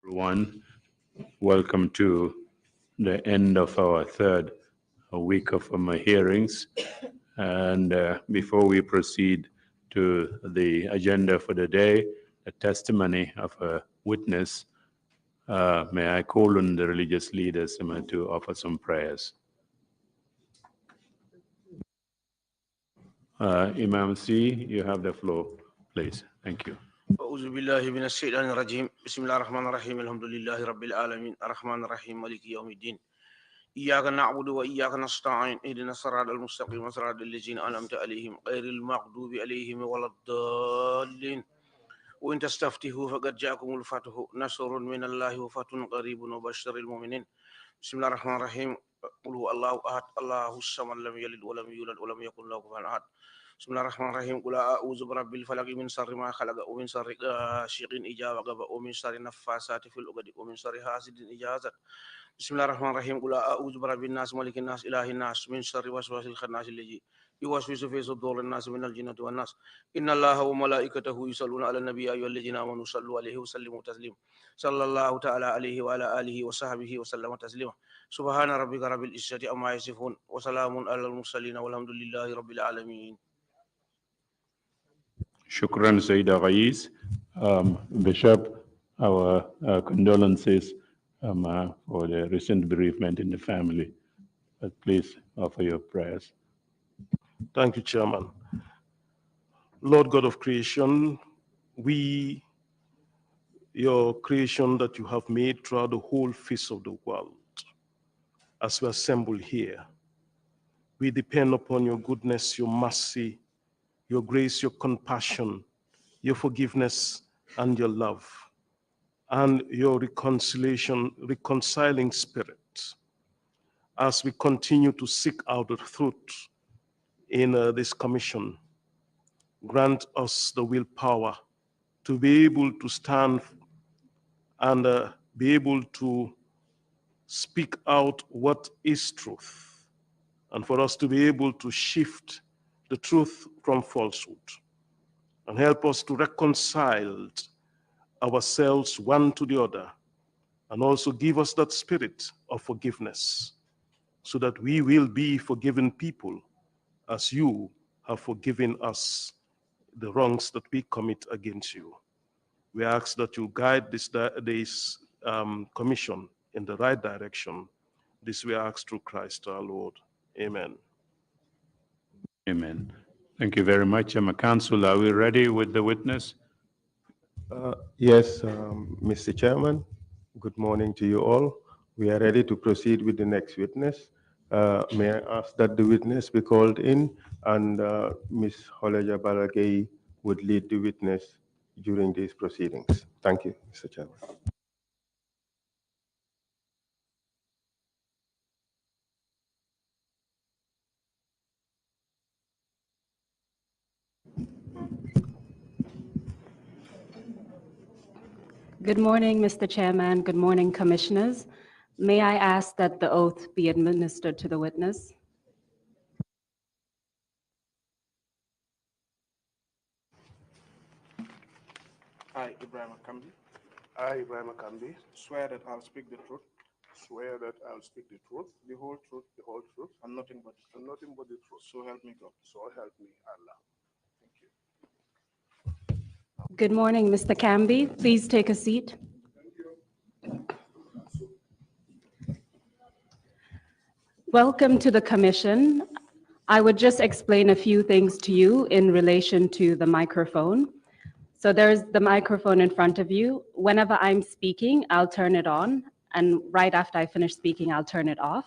Everyone, welcome to the end of our third week of hearings. And before we proceed to the agenda for the day, the testimony of a witness, may I call on the religious leaders to offer some prayers. Imam C, you have the floor, please. Thank you. أعوذ بالله من الشيطان الرجيم بسم الله الرحمن الرحيم الحمد لله رب العالمين الرحمن الرحيم مالك يوم الدين إياك نعبد وإياك نستعين اهدنا الصراط المستقيم صراط الذين أنعمت عليهم غير المغضوب عليهم ولا الضالين وإن تستفتحوا فقد جاءكم الفتح نصر من الله وفتح قريب وبشر المؤمنين بسم الله الرحمن الرحيم قل هو الله أحد الله الصمد لم يلد ولم يولد ولم يكن له كفوا أحد بسم الله الرحمن الرحيم قل أعوذ برب الفلق من شر ما خلق ومن شر غاسق إذا وقب ومن شر النفاثات في العقد ومن شر حاسد إذا حسد بسم الله الرحمن الرحيم قل أعوذ برب الناس ملك الناس إله الناس من شر وسواس الخناس الذي يوسوس في صدور الناس من الجنة والناس إن الله وملائكته يصلون على النبي أيها الذين آمنوا صلوا عليه وسلموا تسليما صلى الله تعالى عليه وعلى آله وصحبه وسلم تسليما سبحان ربك رب العزة عما يصفون وسلام على المرسلين والحمد لله رب العالمين. Shukran, Sayyida Ghais. Bishop, our condolences for the recent bereavement in the family. But please offer your prayers. Thank you, Chairman. Lord God of creation, your creation that you have made throughout the whole face of the world, as we assemble here, we depend upon your goodness, your mercy, your grace, your compassion, your forgiveness, and your love, and your reconciling spirit, as we continue to seek out the truth in this commission. Grant us the willpower to be able to stand and be able to speak out what is truth, and for us to be able to shift the truth from falsehood, and help us to reconcile ourselves one to the other, and also give us that spirit of forgiveness so that we will be forgiven people as you have forgiven us the wrongs that we commit against you. We ask that you guide this commission in the right direction. This we ask through Christ our Lord. Amen. Amen. Thank you very much. Council, are we ready with the witness? Yes, Mr. Chairman. Good morning to you all. We are ready to proceed with the next witness. May I ask that the witness be called in, and Ms. Holeja Balagay would lead the witness during these proceedings. Thank you, Mr. Chairman. Good morning, Mr. Chairman. Good morning, Commissioners. May I ask that the oath be administered to the witness? I, Ebrima Kambi, I, Ebrima Kambi, swear that I'll speak the truth, swear that I'll speak the truth, the whole truth, and nothing but the truth. So help me God. So help me Allah. Thank you. Good morning, Mr. Kambi. Please take a seat. Welcome to the Commission. I would just explain a few things to you in relation to the microphone. So there's the microphone in front of you. Whenever I'm speaking, I'll turn it on, and right after I finish speaking, I'll turn it off.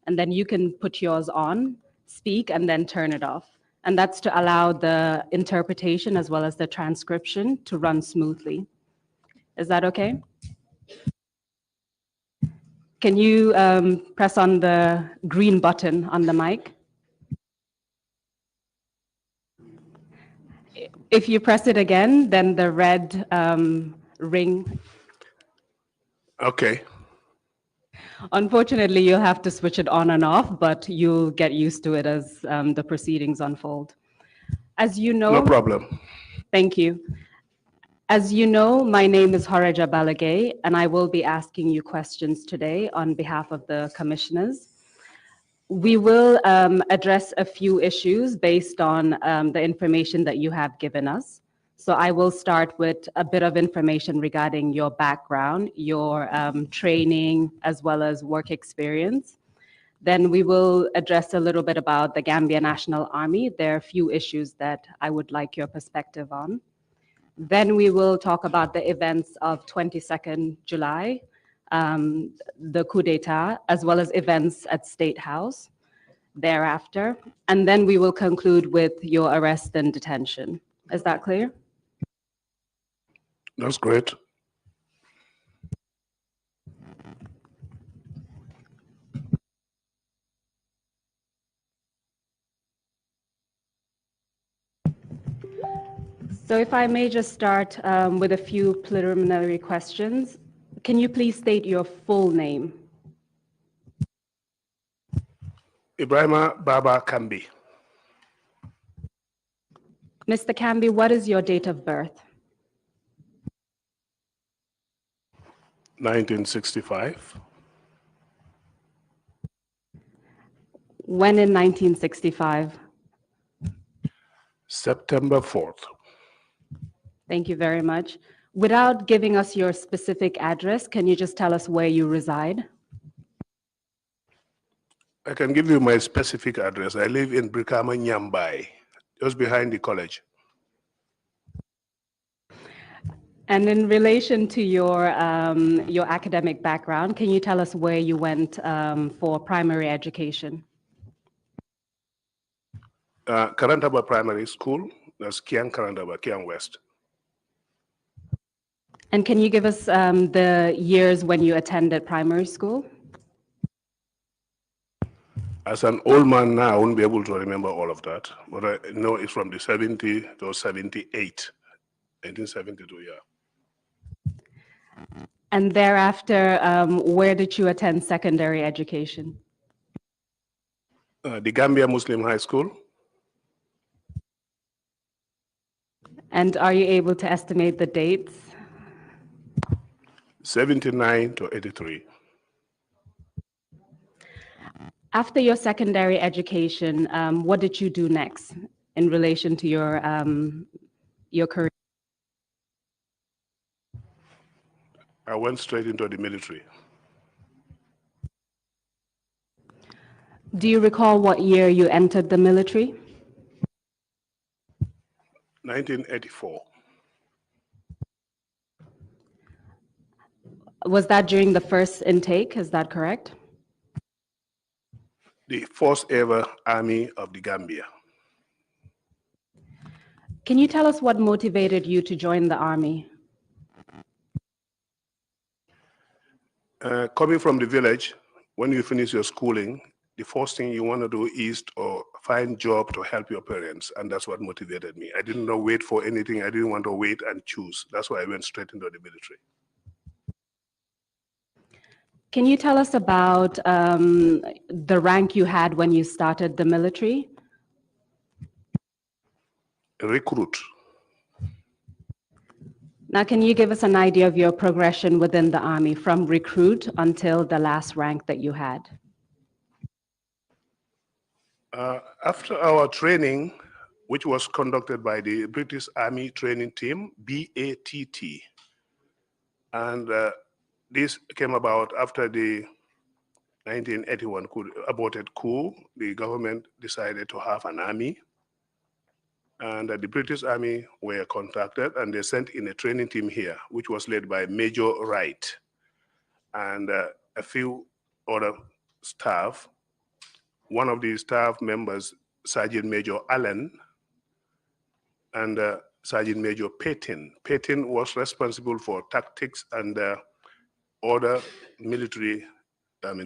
and then you can put yours on, speak, and then turn it off. And that's to allow the interpretation as well as the transcription to run smoothly. Is that okay? Can you press on the green button on the mic? If you press it again, then the red ring. Okay. Unfortunately, you'll have to switch it on and off, but you'll get used to it as the proceedings unfold. As you know— No problem. Thank you. As you know, my name is Horeja Balagay, and I will be asking you questions today on behalf of the commissioners. We will address a few issues based on the information that you have given us. So I will start with a bit of information regarding your background, your training, as well as work experience. Then we will address a little bit about the Gambia National Army. There are a few issues that I would like your perspective on. Then we will talk about the events of 22nd July, the coup d'etat, as well as events at State House thereafter. And then we will conclude with your arrest and detention. Is that clear? That's great. So if I may just start with a few preliminary questions. Can you please state your full name? Ebrima Kambi. Mr. Kambi, what is your date of birth? 1965. When in 1965? September 4th. Thank you very much. Without giving us your specific address, can you just tell us where you reside? I can give you my specific address. I live in Brikama, Nyambai, just behind the college. And in relation to your academic background, can you tell us where you went for primary education? Karantaba Primary School, that's Kiang Karantaba, Kiang West. And can you give us the years when you attended primary school? As an old man now, I won't be able to remember all of that, but I know it's from the 70 to 78, 1972, yeah. And thereafter, where did you attend secondary education? The Gambia Muslim High School. And are you able to estimate the dates? 79 to 83. After your secondary education, what did you do next in relation to your career? I went straight into the military. Do you recall what year you entered the military? 1984. Was that during the first intake? Is that correct? The first ever Army of the Gambia. Can you tell us what motivated you to join the Army? Coming from the village, when you finish your schooling, the first thing you want to do is to find job to help your parents, and that's what motivated me. I didn't wait for anything. I didn't want to wait and choose. That's why I went straight into the military. Can you tell us about the rank you had when you started the military? Recruit. Now, can you give us an idea of your progression within the Army from recruit until the last rank that you had? After our training, which was conducted by the British Army Training Team, BATT, and this came about after the 1981 aborted coup. The government decided to have an army, and the British Army were contacted, and they sent in a training team here, which was led by Major Wright and a few other staff one of the staff members, Sergeant Major Allen, and Sergeant Major Payton. Payton was responsible for tactics and other military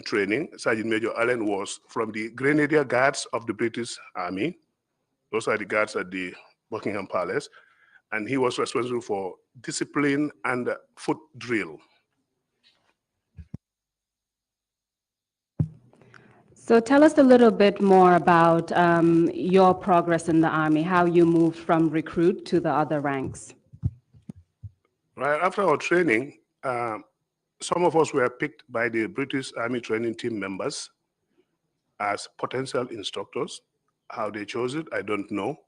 training. Sergeant Major Allen was from the Grenadier Guards of the British Army. Those are the guards at the Buckingham Palace. And he was responsible for discipline and foot drill. So tell us a little bit more about your progress in the Army, how you moved from recruit to the other ranks. Right after our training, some of us were picked by the British Army training team members as potential instructors. How they chose it, I don't know.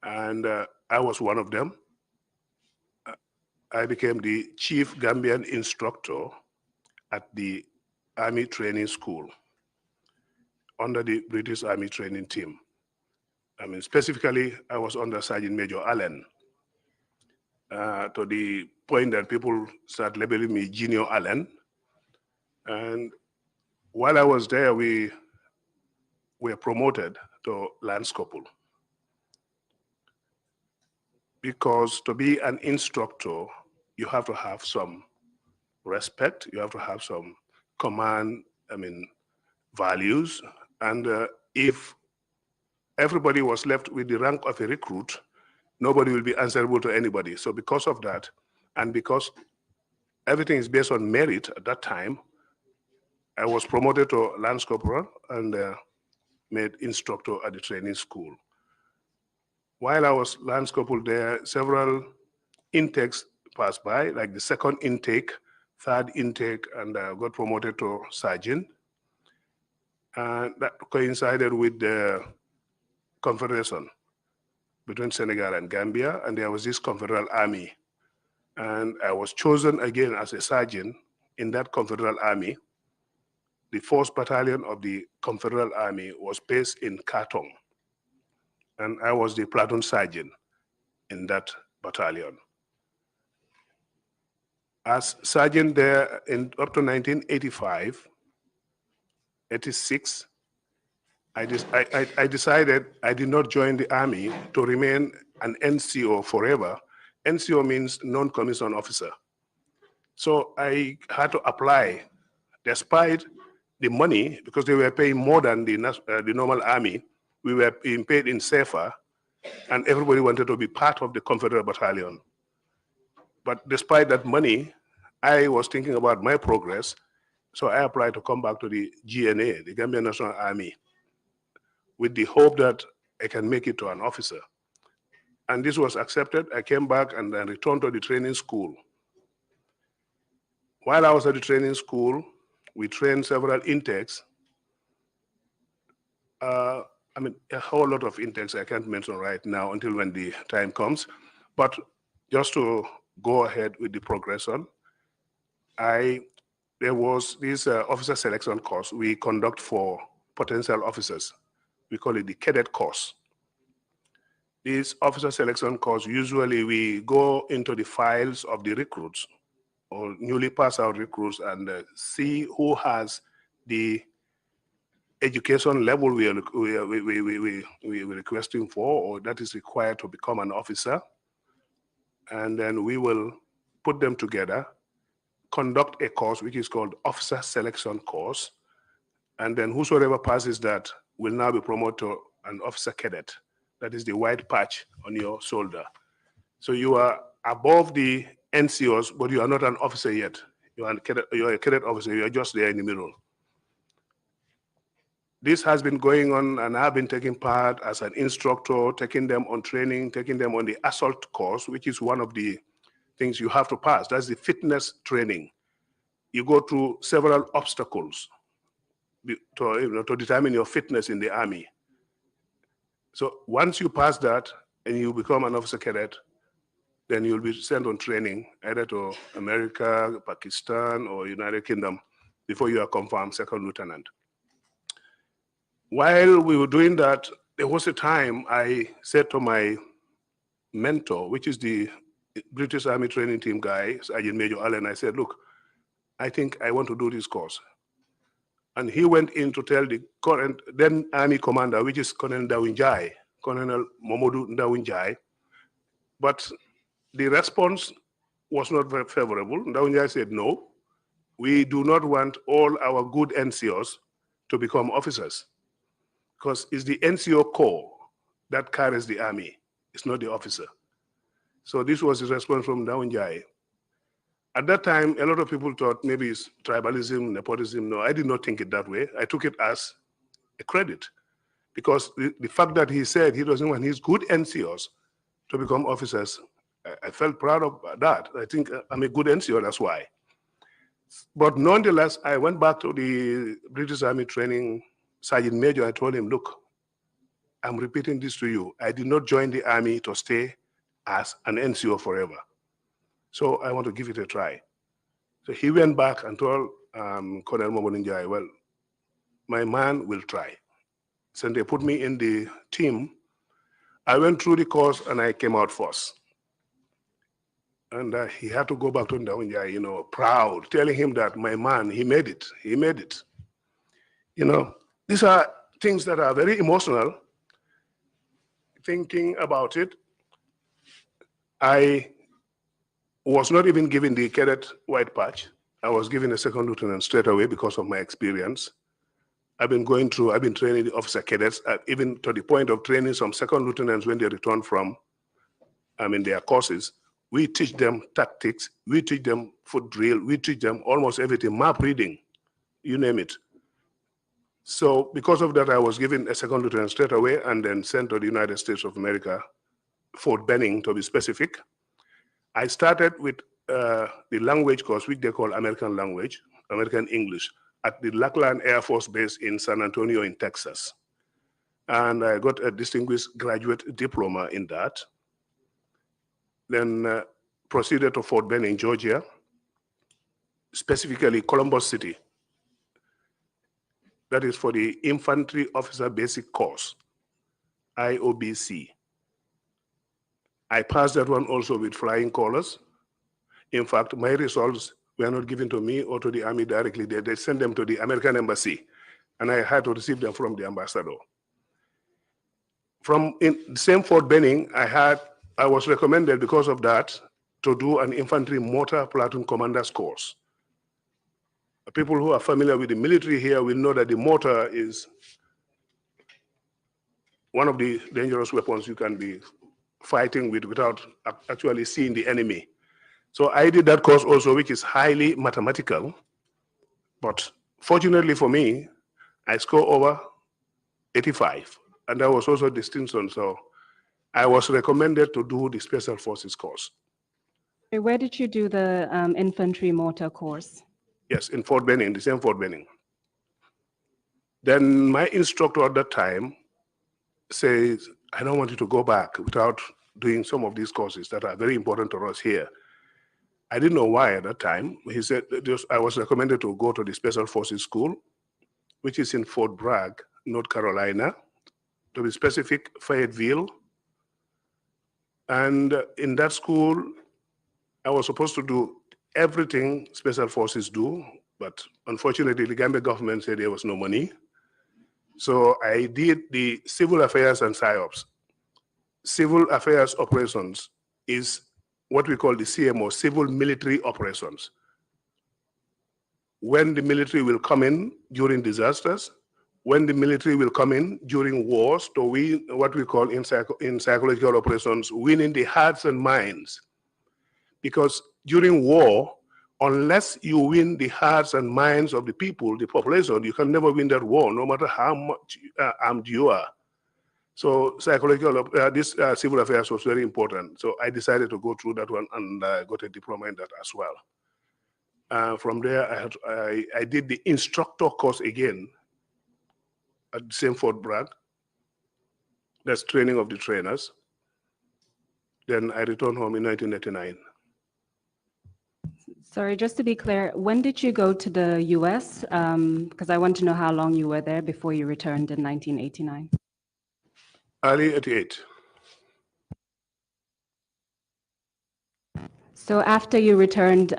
And I was one of them. I became the chief Gambian instructor at the Army Training School under the British Army training team. Specifically, I was under Sergeant Major Allen, to the point that people start labeling me Junior Allen. And while I was there, we were promoted to Lance Corporal. Because to be an instructor, you have to have some respect, you have to have some command, values. And if everybody was left with the rank of a recruit, nobody will be answerable to anybody. So because of that, and because everything is based on merit at that time, I was promoted to Lance Corporal and made instructor at the training school. While I was Lance Corporal there, several intakes passed by, like the second intake, third intake, and got promoted to sergeant. And that coincided with the confederation between Senegal and Gambia, and there was this Confederal Army. And I was chosen again as a sergeant in that Confederal Army. The 4th Battalion of the Confederal Army was based in Katong, and I was the platoon sergeant in that battalion. As sergeant there up to 1985, 86, I decided I did not join the Army to remain an NCO forever. NCO means non-commissioned officer. So I had to apply, despite the money, because they were paying more than the normal Army. We were being paid in CFA, and everybody wanted to be part of the Confederate Battalion. But despite that money, I was thinking about my progress, so I applied to come back to the GNA, the Gambian National Army, with the hope that I can make it to an officer. And this was accepted. I came back and then returned to the training school. While I was at the training school, we trained several intakes. A whole lot of intakes I can't mention right now until when the time comes. But just to go ahead with the progression, there was this officer selection course we conduct for potential officers. We call it the cadet course. This officer selection course, usually we go into the files of the recruits or newly passed out recruits and see who has the education level we are requesting for, or that is required to become an officer. And then we will put them together, conduct a course which is called officer selection course. And then whosoever passes that will now be promoted to an officer cadet. That is the white patch on your shoulder. So you are above the NCOs, but you are not an officer yet. You are a cadet officer, you are just there in the middle. This has been going on, and I've been taking part as an instructor, taking them on training, taking them on the assault course, which is one of the things you have to pass. That's the fitness training. You go through several obstacles to determine your fitness in the Army. So once you pass that and you become an officer cadet, then you'll be sent on training either to America, Pakistan, or United Kingdom before you are confirmed second lieutenant. While we were doing that, there was a time I said to my mentor, which is the British Army training team guy, Sergeant Major Allen, I said, look, I think I want to do this course. And he went in to tell the current then army commander, which is Colonel Ndawinjai, Colonel Momodu Ndawinjai. But the response was not very favorable. Ndawinjai said, no, we do not want all our good NCOs to become officers, because it's the NCO corps that carries the army. It's not the officer. So this was the response from Ndawinjai. At that time, a lot of people thought maybe it's tribalism, nepotism. No, I did not think it that way. I took it as a credit, because the fact that he said he doesn't want his good NCOs to become officers, I felt proud of that. I think I'm a good NCO, that's why. But nonetheless, I went back to the British Army training Sergeant Major. I told him, look, I'm repeating this to you. I did not join the army to stay as an NCO forever. So I want to give it a try. So he went back and told Colonel Momoninjai, well, my man will try. So they put me in the team. I went through the course and I came out first. And he had to go back to Ndawinjai, you know, proud, telling him that my man, he made it. He made it. You know, these are things that are very emotional. Thinking about it, I was not even given the cadet white patch. I was given a second lieutenant straight away because of my experience. I've been training the officer cadets, even to the point of training some second lieutenants when they return from, their courses. We teach them tactics, we teach them foot drill, we teach them almost everything, map reading, you name it. So because of that, I was given a second lieutenant straight away and then sent to the United States of America, Fort Benning to be specific. I started with the language course, which they call American language, American English, at the Lackland Air Force Base in San Antonio in Texas. And I got a distinguished graduate diploma in that. Then proceeded to Fort Benning, Georgia, specifically Columbus City. That is for the Infantry Officer Basic Course, IOBC. I passed that one also with flying colors. In fact, my results were not given to me or to the Army directly. They sent them to the American Embassy, and I had to receive them from the ambassador. From in the same Fort Benning, I was recommended because of that to do an infantry mortar platoon commander's course. People who are familiar with the military here will know that the mortar is one of the dangerous weapons you can be fighting with without actually seeing the enemy. So I did that course also, which is highly mathematical. But fortunately for me, I scored over 85. And that was also distinction. So I was recommended to do the Special Forces course. Where did you do the infantry mortar course? Yes, in Fort Benning, the same Fort Benning. Then my instructor at that time says, I don't want you to go back without doing some of these courses that are very important to us here. I didn't know why at that time. He said, I was recommended to go to the Special Forces School, which is in Fort Bragg, North Carolina, to be specific, Fayetteville. And in that school, I was supposed to do everything Special Forces do, but unfortunately, the Gambia government said there was no money. So I did the Civil Affairs and PSYOPs. Civil Affairs Operations is what we call the CMO, Civil Military Operations. When the military will come in during disasters, when the military will come in during wars to win what we call in psychological operations, winning the hearts and minds. Because during war, unless you win the hearts and minds of the people, the population, you can never win that war, no matter how much armed you are. So psychological, civil affairs was very important. So I decided to go through that one and got a diploma in that as well. From there, I did the instructor course again at the same Fort Bragg. That's training of the trainers. Then I returned home in 1989. Sorry, just to be clear, when did you go to the US? Because I want to know how long you were there before you returned in 1989. Early 88. So after you returned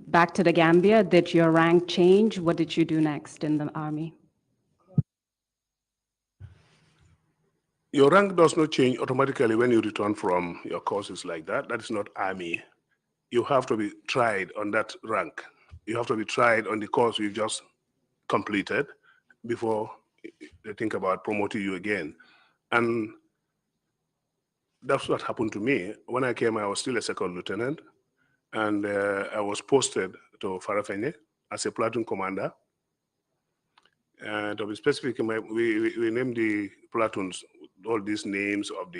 back to the Gambia, did your rank change? What did you do next in the army? Your rank does not change automatically when you return from your courses like that. That is not army. You have to be tried on that rank. You have to be tried on the course you just completed before they think about promoting you again. And that's what happened to me. When I came, I was still a second lieutenant, and I was posted to Farafenye as a platoon commander. To be specific, we named the platoons all these names of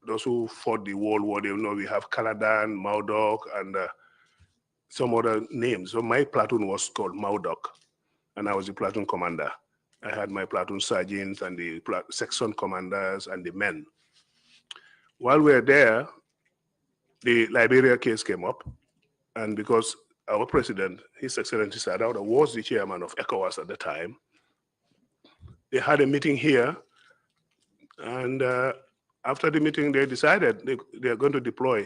those who fought the World War. You know, we have Caladan, Maudok, and some other names. So my platoon was called Maudok, and I was the platoon commander. I had my platoon sergeants and the section commanders and the men. While we were there, the Liberia case came up, and because our president, His Excellency Sadauda, was the chairman of ECOWAS at the time, they had a meeting here, and after the meeting, they decided they are going to deploy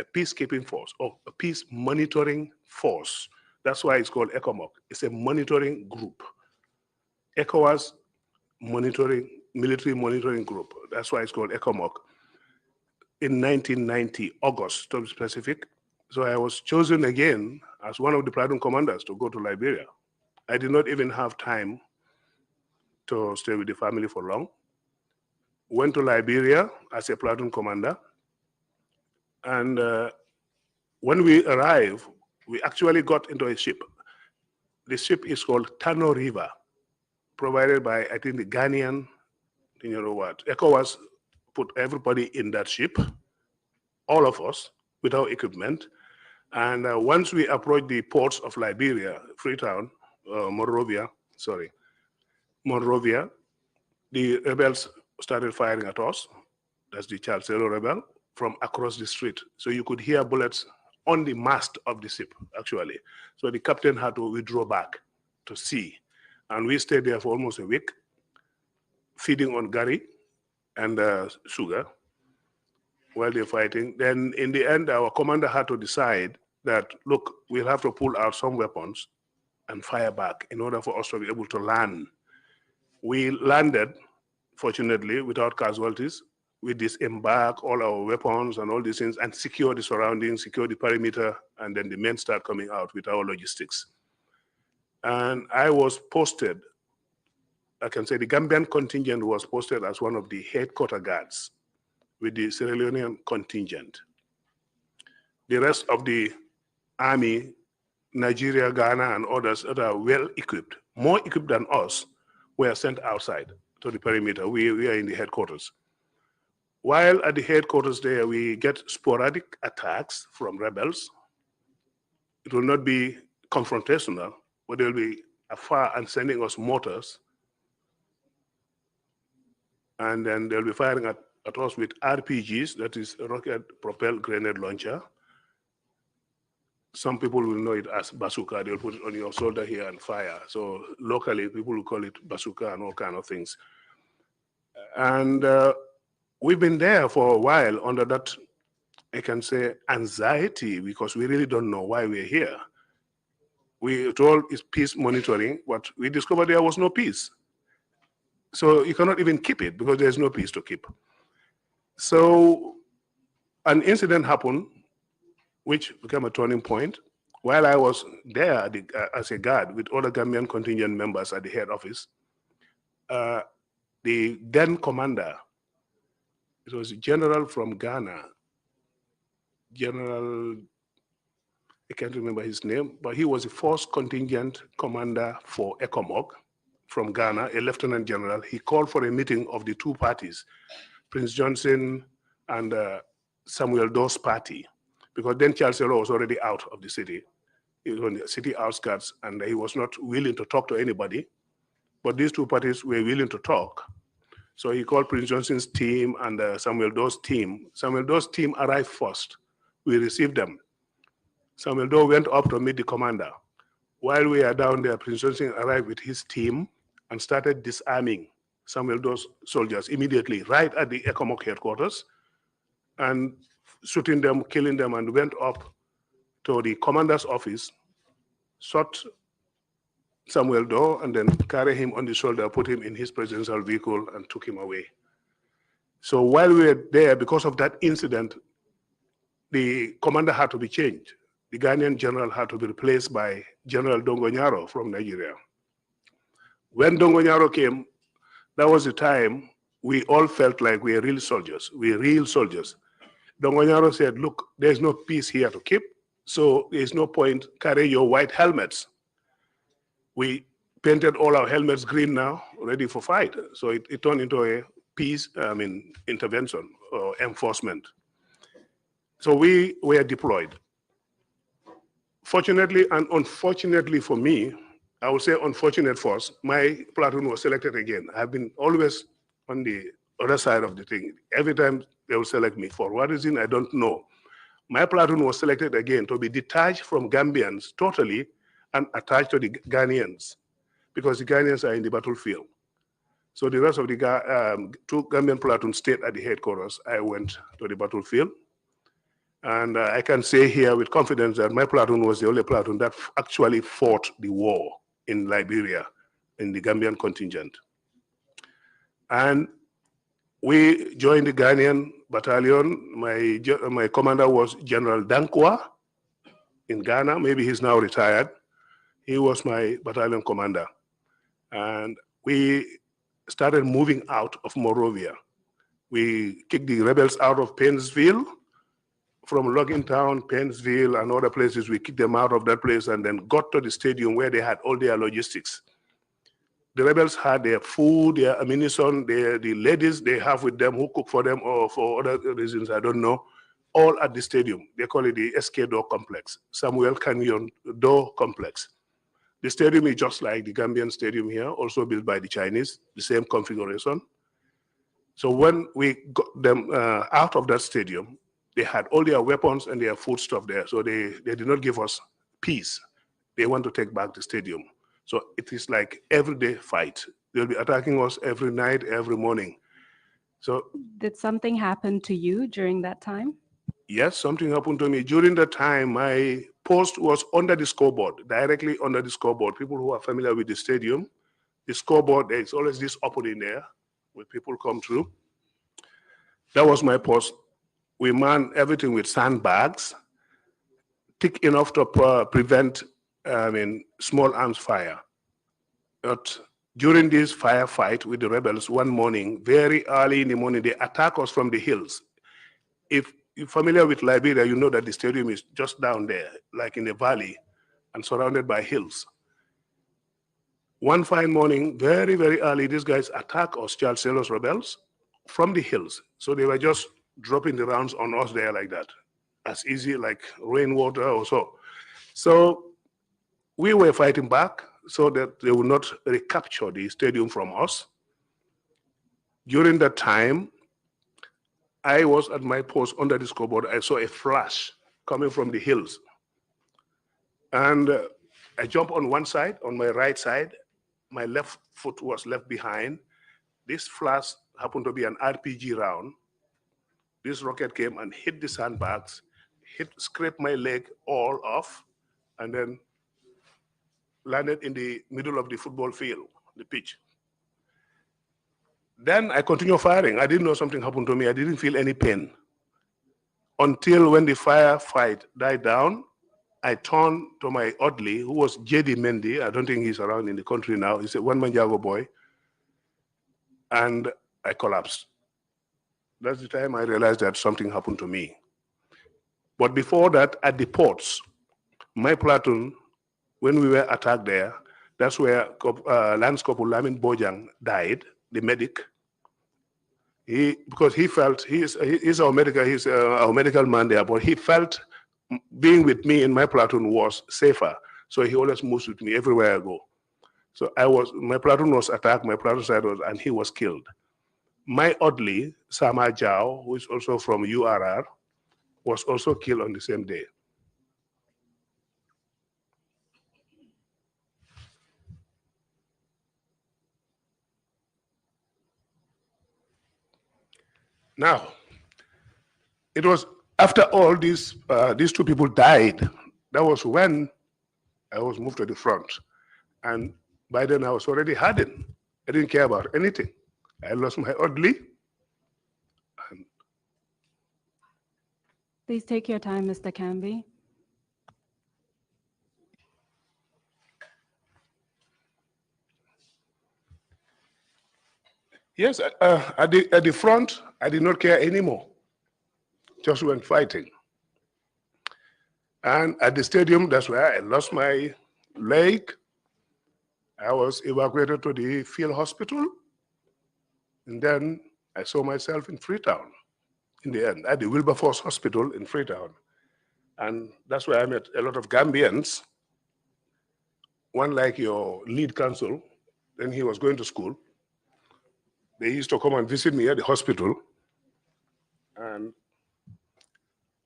a peacekeeping force, or a peace monitoring force. That's why it's called ECOMOG. It's a monitoring group. ECOWAS monitoring, military monitoring group. That's why it's called ECOMOG. In 1990, August, to be specific. So I was chosen again as one of the platoon commanders to go to Liberia. I did not even have time to stay with the family for long. Went to Liberia as a platoon commander. And when we arrived, we actually got into a ship. The ship is called Tano River, provided by, I think, the Ghanaian, you know what, ECOWAS put everybody in that ship, all of us, without equipment. And once we approached the ports of Liberia, Freetown, Monrovia, the rebels started firing at us. That's the Charles rebel, from across the street. So you could hear bullets on the mast of the ship, actually. So the captain had to withdraw back to sea. And we stayed there for almost a week, feeding on gari and sugar while they're fighting. Then in the end, our commander had to decide that, look, we'll have to pull out some weapons and fire back in order for us to be able to land. We landed, fortunately, without casualties. We disembark all our weapons and all these things and secure the surroundings, secure the perimeter, and then the men start coming out with our logistics. And I was posted, I can say the Gambian contingent was posted as one of the headquarter guards with the Sierra Leonean contingent. The rest of the army, Nigeria, Ghana, and others that are well equipped, more equipped than us, were sent outside to the perimeter. We are in the headquarters. While at the headquarters there, we get sporadic attacks from rebels. It will not be confrontational, but they'll be afar and sending us mortars. And then they'll be firing at us with RPGs, that is a rocket-propelled grenade launcher. Some people will know it as bazooka. They'll put it on your shoulder here and fire. So locally, people will call it bazooka and all kinds of things. And we've been there for a while under that, I can say, anxiety, because we really don't know why we're here. We told it's peace monitoring, but we discovered there was no peace. So you cannot even keep it because there's no peace to keep. So an incident happened, which became a turning point. While I was there as a guard with other Gambian contingent members at the head office, the then commander, it was a general from Ghana, General, I can't remember his name, but he was the first contingent commander for ECOMOG from Ghana, a lieutenant general. He called for a meeting of the two parties, Prince Johnson and Samuel Doe's party, because then Charles Taylor was already out of the city. He was on the city outskirts, and he was not willing to talk to anybody. But these two parties were willing to talk. So he called Prince Johnson's team and Samuel Doe's team. Samuel Doe's team arrived first. We received them. Samuel Doe went up to meet the commander. While we are down there, Prince Johnson arrived with his team and started disarming Samuel Doe's soldiers immediately, right at the ECOMOG headquarters. And shooting them, killing them, and went up to the commander's office, shot Samuel Doe, and then carried him on the shoulder, put him in his presidential vehicle, and took him away. So while we were there, because of that incident, the commander had to be changed. The Ghanaian general had to be replaced by General Dongonyaro from Nigeria. When Dongonyaro came, that was the time we all felt like we are real soldiers. We're real soldiers. Dongonyaro said, look, there's no peace here to keep, so there's no point carrying your white helmets. We painted all our helmets green now, ready for fight. So it turned into a peace, intervention or enforcement. So we were deployed. Fortunately and unfortunately for me, I would say unfortunate for us, my platoon was selected again. I've been always on the other side of the thing. Every time they will select me. For what reason, I don't know. My platoon was selected again to be detached from Gambians totally and attached to the Ghanaians, because the Ghanaians are in the battlefield. So the rest of the two Gambian platoons stayed at the headquarters. I went to the battlefield. And I can say here with confidence that my platoon was the only platoon that actually fought the war in Liberia, in the Gambian contingent. And we joined the Ghanaian battalion. My commander was General Dankwa in Ghana. Maybe he's now retired. He was my battalion commander. And we started moving out of Monrovia. We kicked the rebels out of Painesville. From Logging Town, Painesville, and other places, we kicked them out of that place and then got to the stadium where they had all their logistics. The rebels had their food, their ammunition, the ladies they have with them who cook for them or for other reasons, I don't know, all at the stadium. They call it the SK Door Complex, Samuel Canyon Door Complex. The stadium is just like the Gambian stadium here, also built by the Chinese, the same configuration. So when we got them out of that stadium, they had all their weapons and their food stuff there. So they did not give us peace. They want to take back the stadium. So it is like everyday fight. They'll be attacking us every night, every morning. So Did something happen to you during that time? yes, something happened to me. During that time, my post was under the scoreboard, directly under the scoreboard. People who are familiar with the stadium, the scoreboard, there's always this opening there where people come through. That was my post. We manned everything with sandbags, thick enough to prevent small arms fire. But during this firefight with the rebels one morning, very early in the morning, they attack us from the hills. If you're familiar with Liberia, you know that the stadium is just down there, like in a valley and surrounded by hills. One fine morning, very, very early, these guys attack us, Charles Celos rebels, from the hills. So they were just dropping the rounds on us there like that, as easy like rainwater or so. So we were fighting back so that they would not recapture the stadium from us. During that time, I was at my post under the scoreboard. I saw a flash coming from the hills. And I jumped on one side, on my right side. My left foot was left behind. This flash happened to be an RPG round. This rocket came and hit the sandbags, scraped my leg all off, and then landed in the middle of the football field, the pitch. Then I continued firing. I didn't know something happened to me. I didn't feel any pain. Until when the firefight died down, I turned to my orderly, who was J.D. Mendy. I don't think he's around in the country now. He's a one-man Jago boy. And I collapsed. That's the time I realized that something happened to me. But before that, at the ports, my platoon, when we were attacked there, that's where Lance Corporal Lamin Bojang died, the medic. Because he felt, he's our medical man there, but he felt being with me in my platoon was safer. So he always moves with me everywhere I go. So my platoon was attacked, my platoon side was, and he was killed. My orderly, Sama Jao, who is also from URR, was also killed on the same day. Now, it was After all these two people died, that was when I was moved to the front. And by then I was already hardened. I didn't care about anything. I lost my orderly. Please take your time, Mr. Kambi. Yes, at the front, I did not care anymore. Just went fighting. And at the stadium, that's where I lost my leg. I was evacuated to the field hospital. And then I saw myself in Freetown in the end, at the Wilberforce Hospital in Freetown. And that's where I met a lot of Gambians. One like your lead counsel, then he was going to school. They used to come and visit me at the hospital. And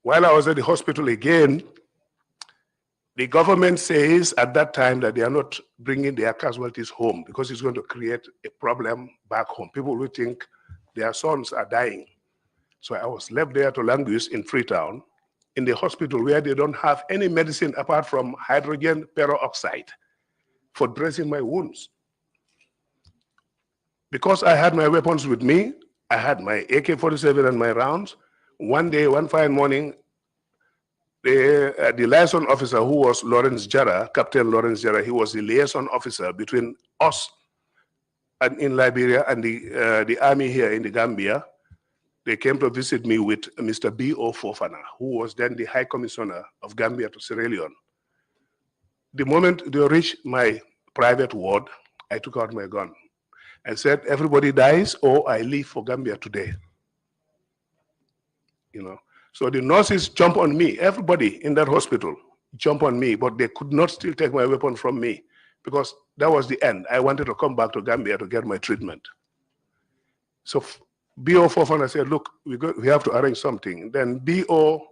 while I was at the hospital again, the government says at that time that they are not bringing their casualties home because it's going to create a problem back home. People will think their sons are dying. So I was left there to languish in Freetown, in the hospital where they don't have any medicine apart from hydrogen peroxide for dressing my wounds. Because I had my weapons with me, I had my AK-47 and my rounds. One day, one fine morning, the liaison officer, who was Lawrence Jara, Captain Lawrence Jara, he was the liaison officer between us and in Liberia and the army here in the Gambia. They came to visit me with Mr. B.O. Fofana, who was then the High Commissioner of Gambia to Sierra Leone. The moment they reached my private ward, I took out my gun and said, everybody dies or I leave for Gambia today. You know, so the nurses jump on me, everybody in that hospital jump on me, but they could not still take my weapon from me because that was the end. I wanted to come back to Gambia to get my treatment. So B.O. Fofana said, look, we have to arrange something. Then B.O.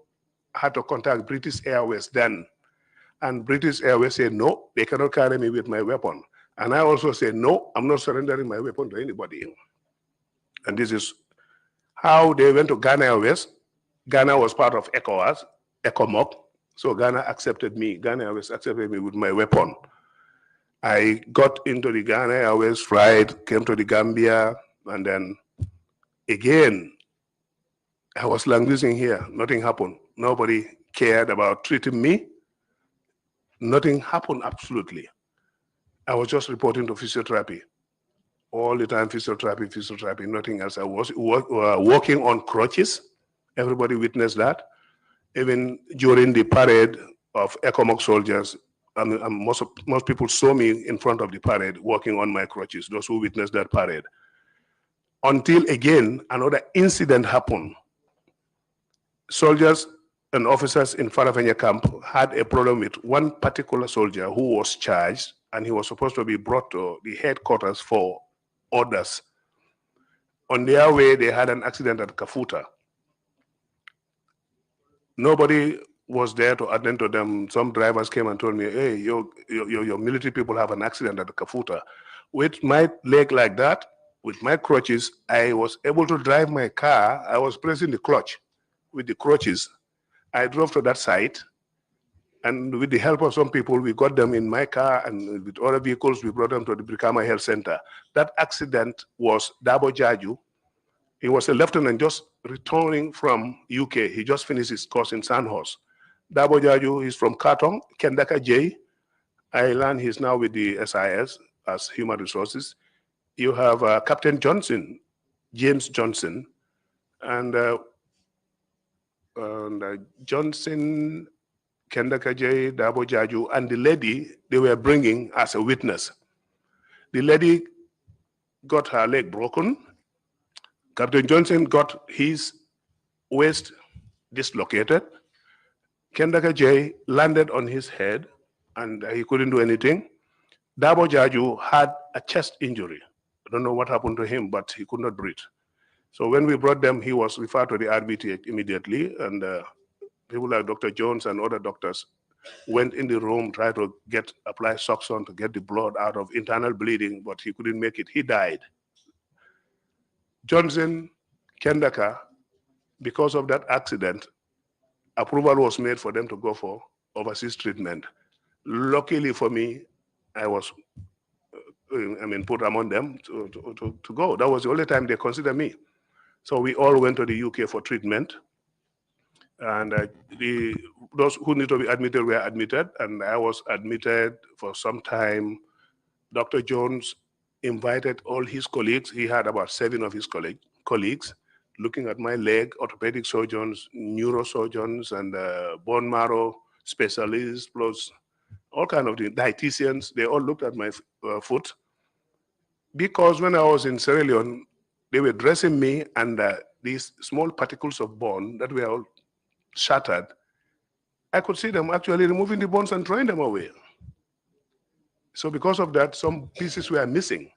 had to contact British Airways then. And British Airways said, no, they cannot carry me with my weapon. And I also said, no, I'm not surrendering my weapon to anybody. And this is how they went to Ghana Airways. Ghana was part of ECOWAS, ECOMOC. So Ghana accepted me. Ghana Airways accepted me with my weapon. I got into the Ghana Airways flight, came to the Gambia, and then again, I was languishing here. Nothing happened. Nobody cared about treating me. Nothing happened, absolutely. I was just reporting to physiotherapy. All the time, physiotherapy, nothing else. I was walking on crutches. Everybody witnessed that. Even during the parade of ECOMOC soldiers, most people saw me in front of the parade walking on my crutches, those who witnessed that parade. Until again, another incident happened. Soldiers and officers in Farafenya camp had a problem with one particular soldier who was charged, and he was supposed to be brought to the headquarters for orders. On their way, they had an accident at Kafuta. Nobody was there to attend to them. Some drivers came and told me, hey, your military people have an accident at Kafuta. With my leg like that, with my crutches, I was able to drive my car. I was pressing the clutch with the crutches. I drove to that site, and with the help of some people, we got them in my car, and with other vehicles, we brought them to the Brikama Health Center. That accident was Dabo Jaju. He was a lieutenant just returning from UK. He just finished his course in Sandhurst. Dabo Jaju is from Katong, Kendaka J. I learned he's now with the SIS as Human Resources. You have Captain Johnson, James Johnson, and Johnson, Kendaka J, Dabo Jaju, and the lady they were bringing as a witness. The lady got her leg broken. Captain Johnson got his waist dislocated. Kendaka J landed on his head, and he couldn't do anything. Dabo Jaju had a chest injury. I don't know what happened to him, but he could not breathe. So when we brought them, he was referred to the RBT immediately, and people like Dr. Jones and other doctors went in the room, tried to apply suction to get the blood out of internal bleeding, but he couldn't make it. He died. Johnson, Kendaka, because of that accident, approval was made for them to go for overseas treatment. Luckily for me, I was, put among them to go. That was the only time they considered me. So we all went to the UK for treatment. And those who need to be admitted were admitted, and I was admitted for some time. Dr. Jones invited all his colleagues. He had about 7 of his colleagues looking at my leg, orthopedic surgeons, neurosurgeons, and bone marrow specialists, plus all kind of the dietitians. They all looked at my foot. Because when I was in Sierra Leone, they were dressing me, and these small particles of bone that were all shattered, I could see them actually removing the bones and throwing them away. So because of that, some pieces were missing.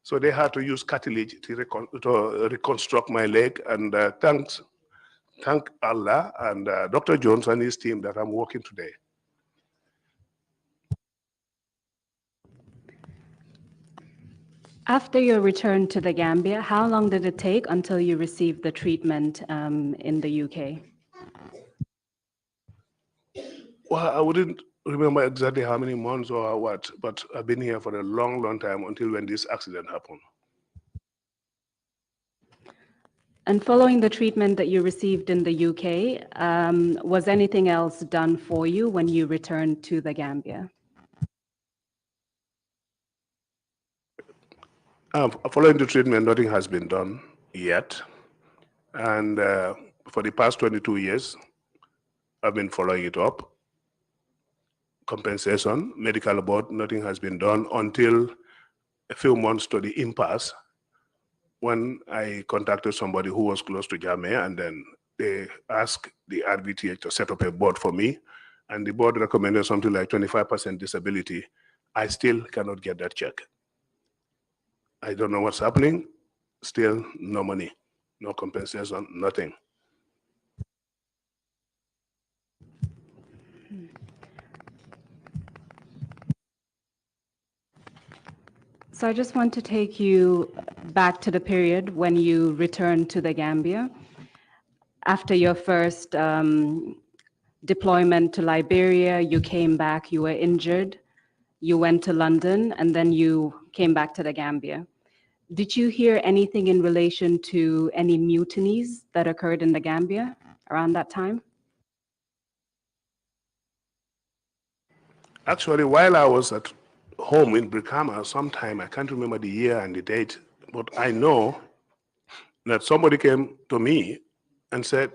So they had to use cartilage to reconstruct my leg. And thank Allah and Dr. Jones and his team that I'm working today. After your return to the Gambia, how long did it take until you received the treatment in the UK? Well, I wouldn't remember exactly how many months or what, but I've been here for a long, long time until when this accident happened. And following the treatment that you received in the UK, was anything else done for you when you returned to the Gambia? Following the treatment, nothing has been done yet. And for the past 22 years, I've been following it up. Compensation, medical board, nothing has been done until a few months to the impasse when I contacted somebody who was close to Jamia, and then they asked the RBTH to set up a board for me, and the board recommended something like 25% disability. I still cannot get that check. I don't know what's happening. Still no money, no compensation, nothing. So I just want to take you back to the period when you returned to the Gambia. After your first deployment to Liberia, you came back, you were injured, you went to London, and then you came back to the Gambia. Did you hear anything in relation to any mutinies that occurred in the Gambia around that time? Actually, while I was at home in Brikama sometime, I can't remember the year and the date, but I know that somebody came to me and said,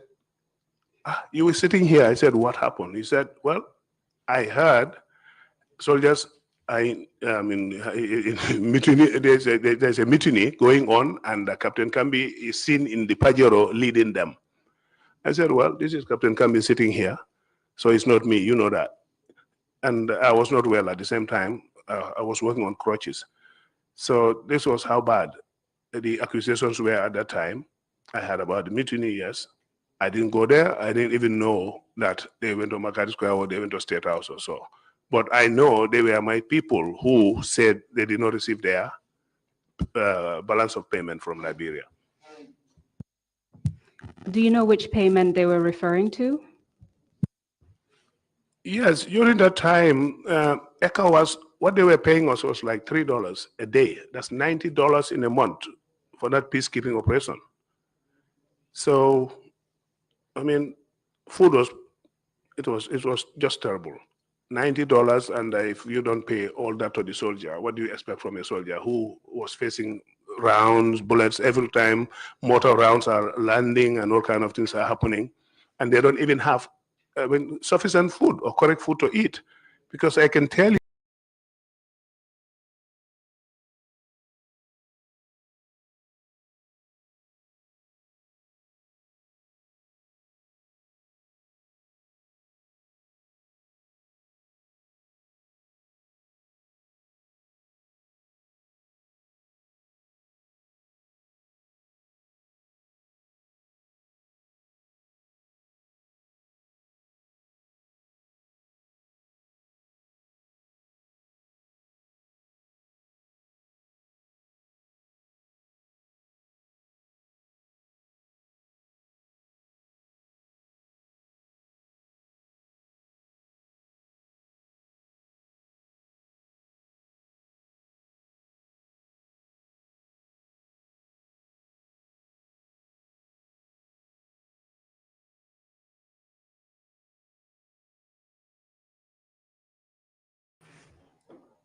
you were sitting here. I said, what happened? He said, well, I heard soldiers mutiny, there's a mutiny going on, and Captain Kambi is seen in the Pajero leading them. I said, well, this is Captain Kambi sitting here, so it's not me, you know that. And I was not well at the same time. I was working on crutches. So this was how bad the accusations were at that time. I heard about the mutiny, yes. I didn't go there. I didn't even know that they went to Makati Square or they went to State House or so. But I know they were my people who said they did not receive their balance of payment from Liberia. Do you know which payment they were referring to? Yes, during that time, ECHA was, what they were paying us was like $3 a day. That's $90 in a month for that peacekeeping operation. So, I mean, food was, it was just terrible. $90, and if you don't pay all that to the soldier, what do you expect from a soldier who was facing rounds, bullets every time, mortar rounds are landing and all kind of things are happening, and they don't even have sufficient food or correct food to eat? Because I can tell you,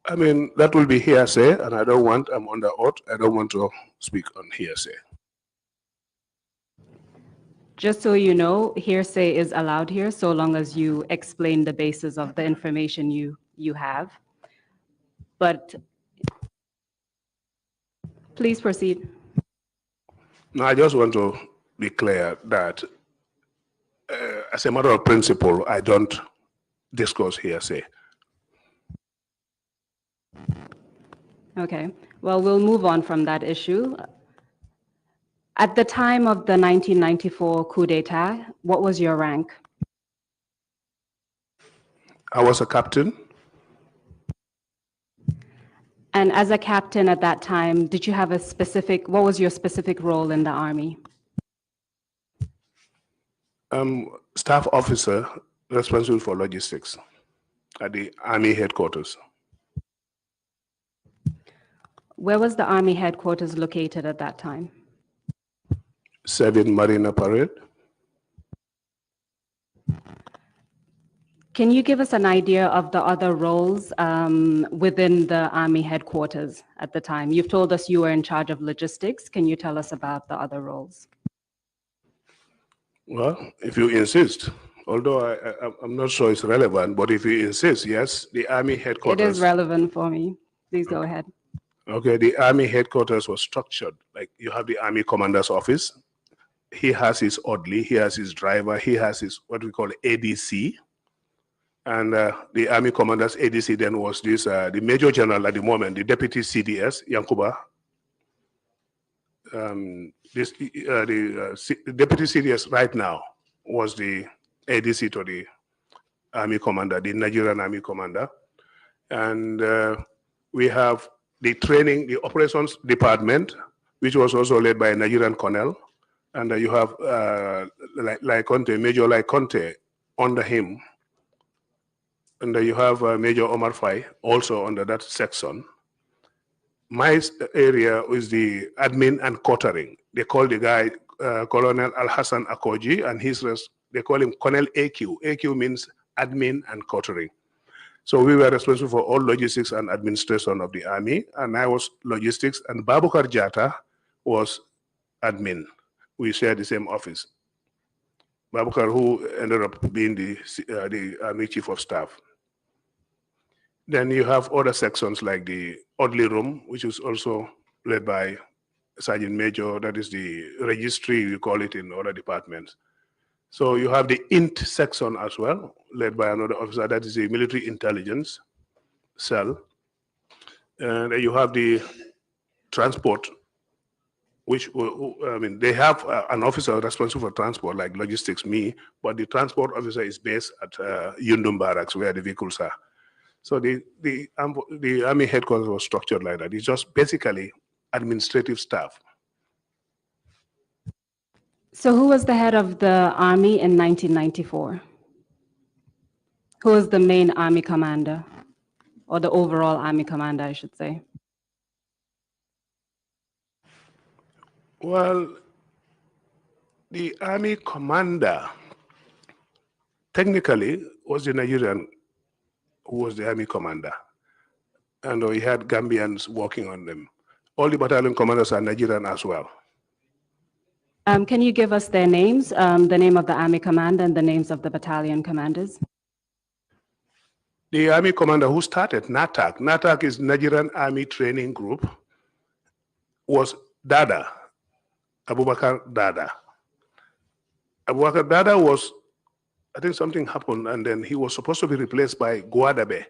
I mean, that will be hearsay, and I'm under oath, I don't want to speak on hearsay. Just so you know, hearsay is allowed here so long as you explain the basis of the information you have. But please proceed. No, I just want to be clear that as a matter of principle, I don't discuss hearsay. Okay, well, we'll move on from that issue. At the time of the 1994 coup d'etat, what was your rank? I was a captain. And as a captain at that time, did you have what was your specific role in the army? Staff officer responsible for logistics at the Army headquarters. Where was the Army headquarters located at that time? 7 Marina Parade. Can you give us an idea of the other roles within the Army headquarters at the time? You've told us you were in charge of logistics. Can you tell us about the other roles? Well, if you insist, although I'm not sure it's relevant, but if you insist, yes, the Army headquarters. It is relevant for me. Please go ahead. Okay, the Army headquarters was structured. Like you have the Army commander's office. He has his orderly, he has his driver, he has his what we call ADC. And the Army commander's ADC then was this, the Major General at the moment, the Deputy CDS, Yankuba. The Deputy CDS right now was the ADC to the Army commander, the Nigerian Army commander. And we have the training, the operations department, which was also led by a Nigerian colonel. And you have Major Conte under him. And you have Major Omar Fai also under that section. My area is the admin and quartering. They call the guy Colonel Al-Hassan Akoji, and they call him Colonel AQ. AQ means admin and quartering. So we were responsible for all logistics and administration of the army, and I was logistics, and Babukar Jata was admin. We shared the same office. Babukar, who ended up being the army chief of staff. Then you have other sections like the orderly room, which is also led by Sergeant Major. That is the registry, we call it in other departments. So you have the INT section as well, led by another officer. That is the military intelligence cell. And you have the transport, which, I mean, they have an officer responsible for transport, like logistics, me, but the transport officer is based at Yundum Barracks, where the vehicles are. So the Army headquarters was structured like that. It's just basically administrative staff. So who was the head of the Army in 1994? Who was the main Army commander? Or the overall Army commander, I should say. Well, the Army commander technically was the Nigerian who was the Army commander. And we had Gambians working on them. All the battalion commanders are Nigerian as well. Can you give us their names, the name of the Army commander and the names of the battalion commanders? The Army commander who started NATAC, NATAC is Nigerian Army Training Group, was Dada, Abubakar Dada. Abubakar Dada was, I think something happened, and then he was supposed to be replaced by Guadabe.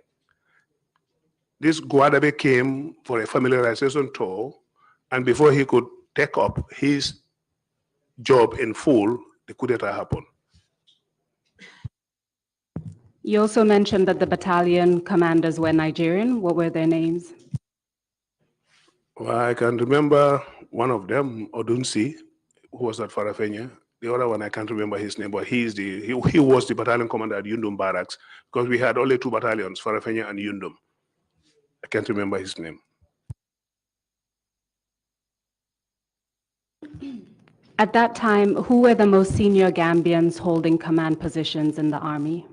This Guadabe came for a familiarization tour, and before he could take up his job in full, the coup d'etat happened. You also mentioned that the battalion commanders were Nigerian. What were their names? Well, I can remember one of them, Odunsi, who was at Farafenya. The other one, I can't remember his name, but he was the battalion commander at Yundum Barracks, because we had only 2 battalions, Farafenya and Yundum. I can't remember his name. At that time, who were the most senior Gambians holding command positions in the Army?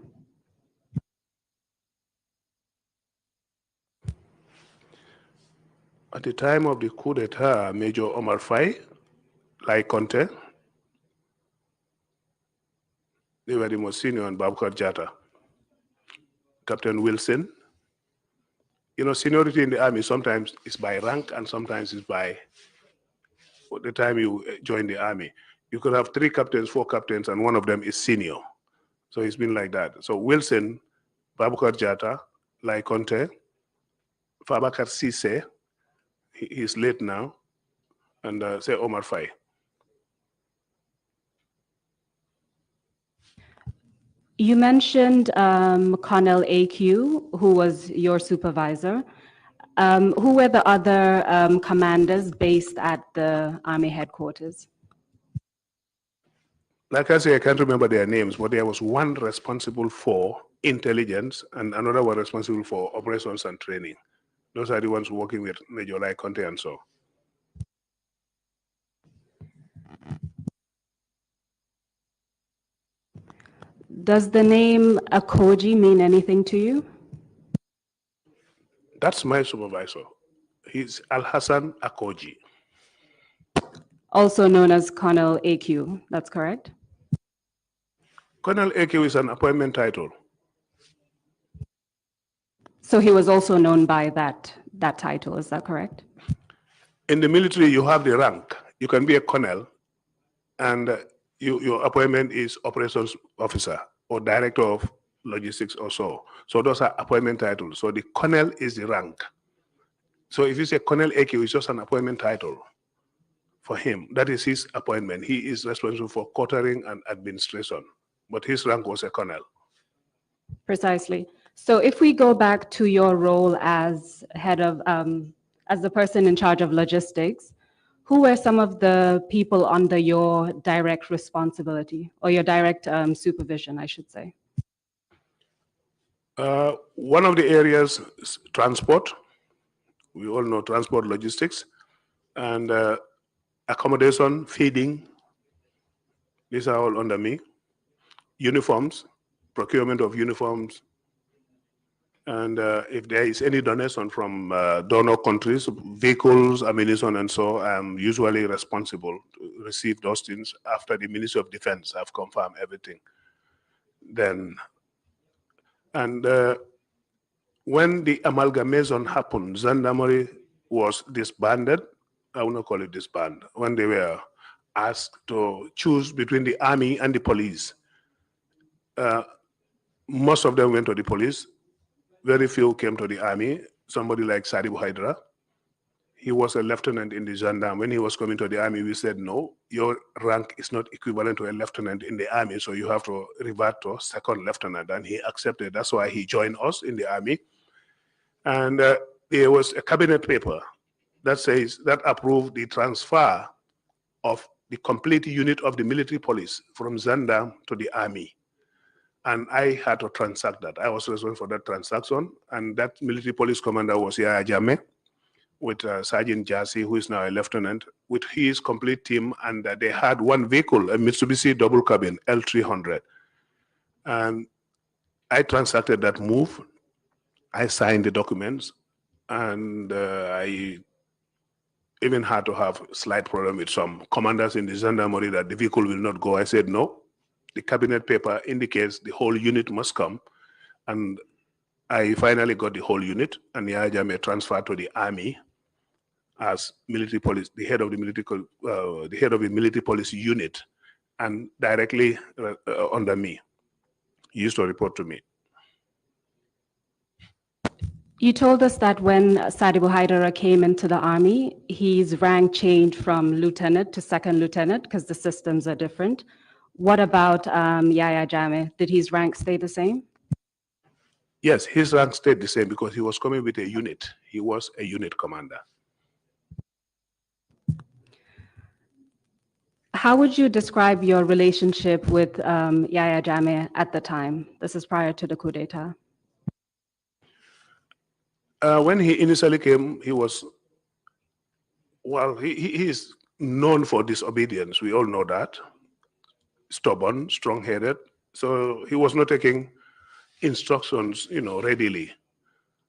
At the time of the coup d'etat, Major Omar Faye, Lai Conte, they were the most senior, and Babcock Jatta, Captain Wilson. You know, seniority in the army sometimes is by rank and sometimes is by the time you join the army. You could have 3 captains, 4 captains, and one of them is senior. So it's been like that. So Wilson, Babcock Jatta, Lai Conte, Fabakar Cisse, he's late now, and say Omar Faye. You mentioned Colonel AQ, who was your supervisor. Who were the other commanders based at the Army headquarters? Like I say, I can't remember their names, but there was one responsible for intelligence and another one responsible for operations and training. Those are the ones working with Major Lai Conte and so. Does the name Akoji mean anything to you? That's my supervisor. He's Al-Hassan Akoji. Also known as Colonel AQ, that's correct? Colonel AQ is an appointment title. So he was also known by that title, is that correct? In the military, you have the rank. You can be a colonel, and your appointment is operations officer or director of logistics or so. So those are appointment titles. So the colonel is the rank. So if you say Colonel AQ, it's just an appointment title for him. That is his appointment. He is responsible for quartering and administration, but his rank was a colonel. Precisely. So if we go back to your role as head of, as the person in charge of logistics, who were some of the people under your direct responsibility or your direct supervision, I should say? One of the areas is transport. We all know transport logistics, and accommodation, feeding. These are all under me. Uniforms, procurement of uniforms, and if there is any donation from donor countries, vehicles, ammunition, and so, I'm usually responsible to receive those things after the Ministry of Defense have confirmed everything. Then, and when the amalgamation happened, Gendarmerie was disbanded. I will not call it disband. When they were asked to choose between the army and the police, most of them went to the police. Very few came to the army. Somebody like Sadibu Hydra, he was a lieutenant in the gendarme. When he was coming to the army, we said, no, your rank is not equivalent to a lieutenant in the army, so you have to revert to second lieutenant. And he accepted. That's why he joined us in the army. And there was a cabinet paper that says, that approved the transfer of the complete unit of the military police from gendarme to the army. And I had to transact that. I was responsible for that transaction. And that military police commander was Yaya Jammeh, with Sergeant Jassy, who is now a lieutenant, with his complete team. And they had one vehicle, a Mitsubishi double cabin, L300. And I transacted that move. I signed the documents. And I even had to have a slight problem with some commanders in the gendarmerie that the vehicle will not go. I said, no. The cabinet paper indicates the whole unit must come, and I finally got the whole unit, and Yaya Jammeh transferred to the army as military police, the head of the military police unit, and directly under me. He used to report to me. You told us that when Sadibu Haidara came into the army, his rank changed from lieutenant to second lieutenant because the systems are different. What about Yaya Jammeh? Did his rank stay the same? Yes, his rank stayed the same because he was coming with a unit. He was a unit commander. How would you describe your relationship with Yaya Jammeh at the time? This is prior to the coup d'etat. When he initially came, he was, well, he is known for disobedience. We all know that. Stubborn, strong-headed. So he was not taking instructions, readily.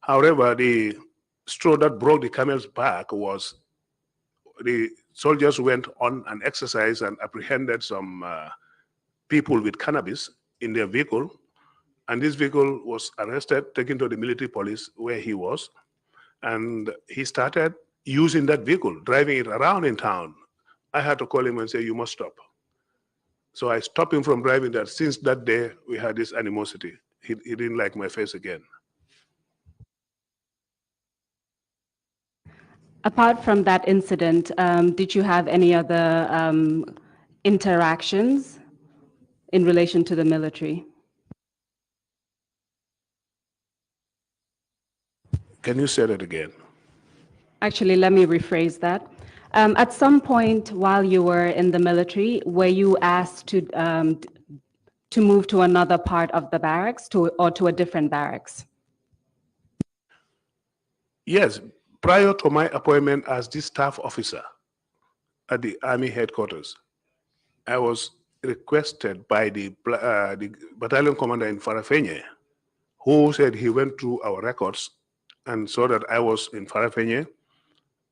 However, the straw that broke the camel's back was the soldiers went on an exercise and apprehended some people with cannabis in their vehicle. And this vehicle was arrested, taken to the military police where he was. And he started using that vehicle, driving it around in town. I had to call him and say, you must stop. So I stopped him from driving that. Since that day, we had this animosity. He didn't like my face again. Apart from that incident, did you have any other interactions in relation to the military? Can you say that again? Actually, let me rephrase that. At some point while you were in the military, were you asked to move to another part of the barracks or to a different barracks? Yes, prior to my appointment as the staff officer at the Army headquarters, I was requested by the battalion commander in Farafenye, who said he went through our records and saw that I was in Farafenye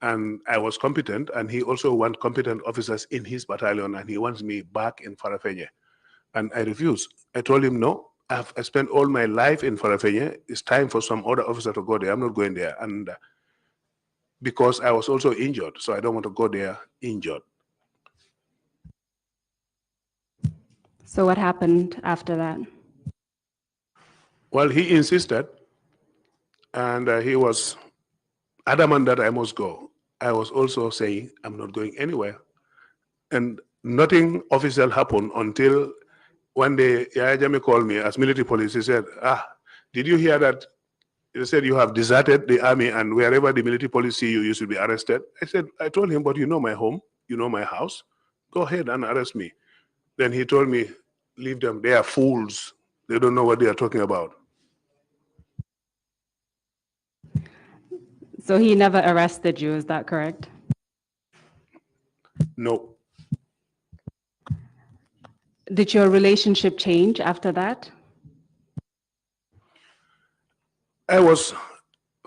and I was competent, and he also wants competent officers in his battalion, and he wants me back in Farafenye. And I refused. I told him, no, I spent all my life in Farafenye. It's time for some other officer to go there. I'm not going there. And because I was also injured, so I don't want to go there injured. So what happened after that? Well, he insisted, and he was adamant that I must go. I was also saying, I'm not going anywhere. And nothing official happened until one day, Yaya Jammeh called me as military police. He said, did you hear that? He said, you have deserted the army, and wherever the military police see you, you should be arrested. I told him, but you know my home, you know my house. Go ahead and arrest me. Then he told me, leave them. They are fools. They don't know what they are talking about. So he never arrested you, is that correct? No. Did your relationship change after that? I was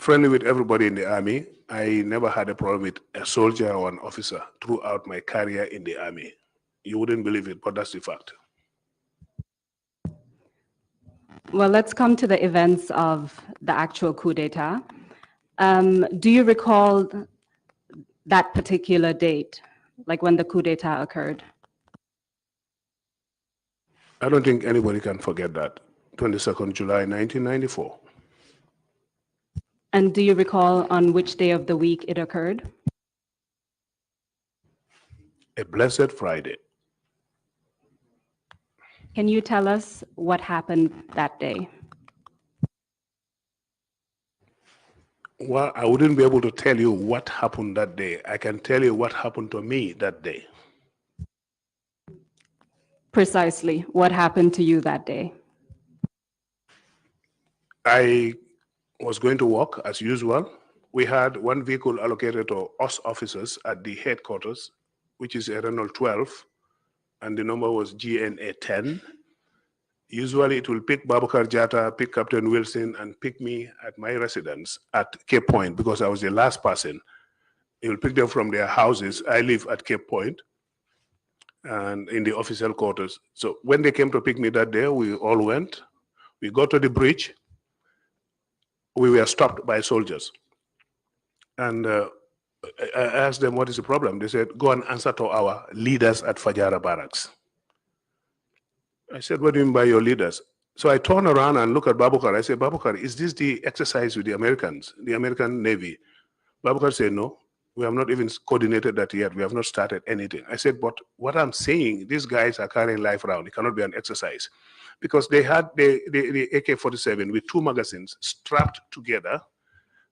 friendly with everybody in the army. I never had a problem with a soldier or an officer throughout my career in the army. You wouldn't believe it, but that's the fact. Well, let's come to the events of the actual coup d'etat. Do you recall that particular date, like when the coup d'etat occurred? I don't think anybody can forget that. 22nd July, 1994. And do you recall on which day of the week it occurred? A blessed Friday. Can you tell us what happened that day? Well, I wouldn't be able to tell you what happened that day. I can tell you what happened to me that day. Precisely, what happened to you that day? I was going to work as usual. We had one vehicle allocated to us officers at the headquarters, which is a Renault 12, and the number was GNA 10. Usually it will pick Babakar Jata, pick Captain Wilson, and pick me at my residence at Cape Point because I was the last person. It will pick them from their houses. I live at Cape Point and in the official quarters. So when they came to pick me that day, we all went. We got to the bridge. We were stopped by soldiers. And I asked them, what is the problem? They said, go and answer to our leaders at Fajara Barracks. I said, what do you mean by your leaders? So I turned around and looked at Babukar. I said, Babukar, is this the exercise with the Americans, the American Navy? Babukar said, no, we have not even coordinated that yet. We have not started anything. I said, but what I'm saying, these guys are carrying life around. It cannot be an exercise. Because they had the AK-47 with two magazines strapped together,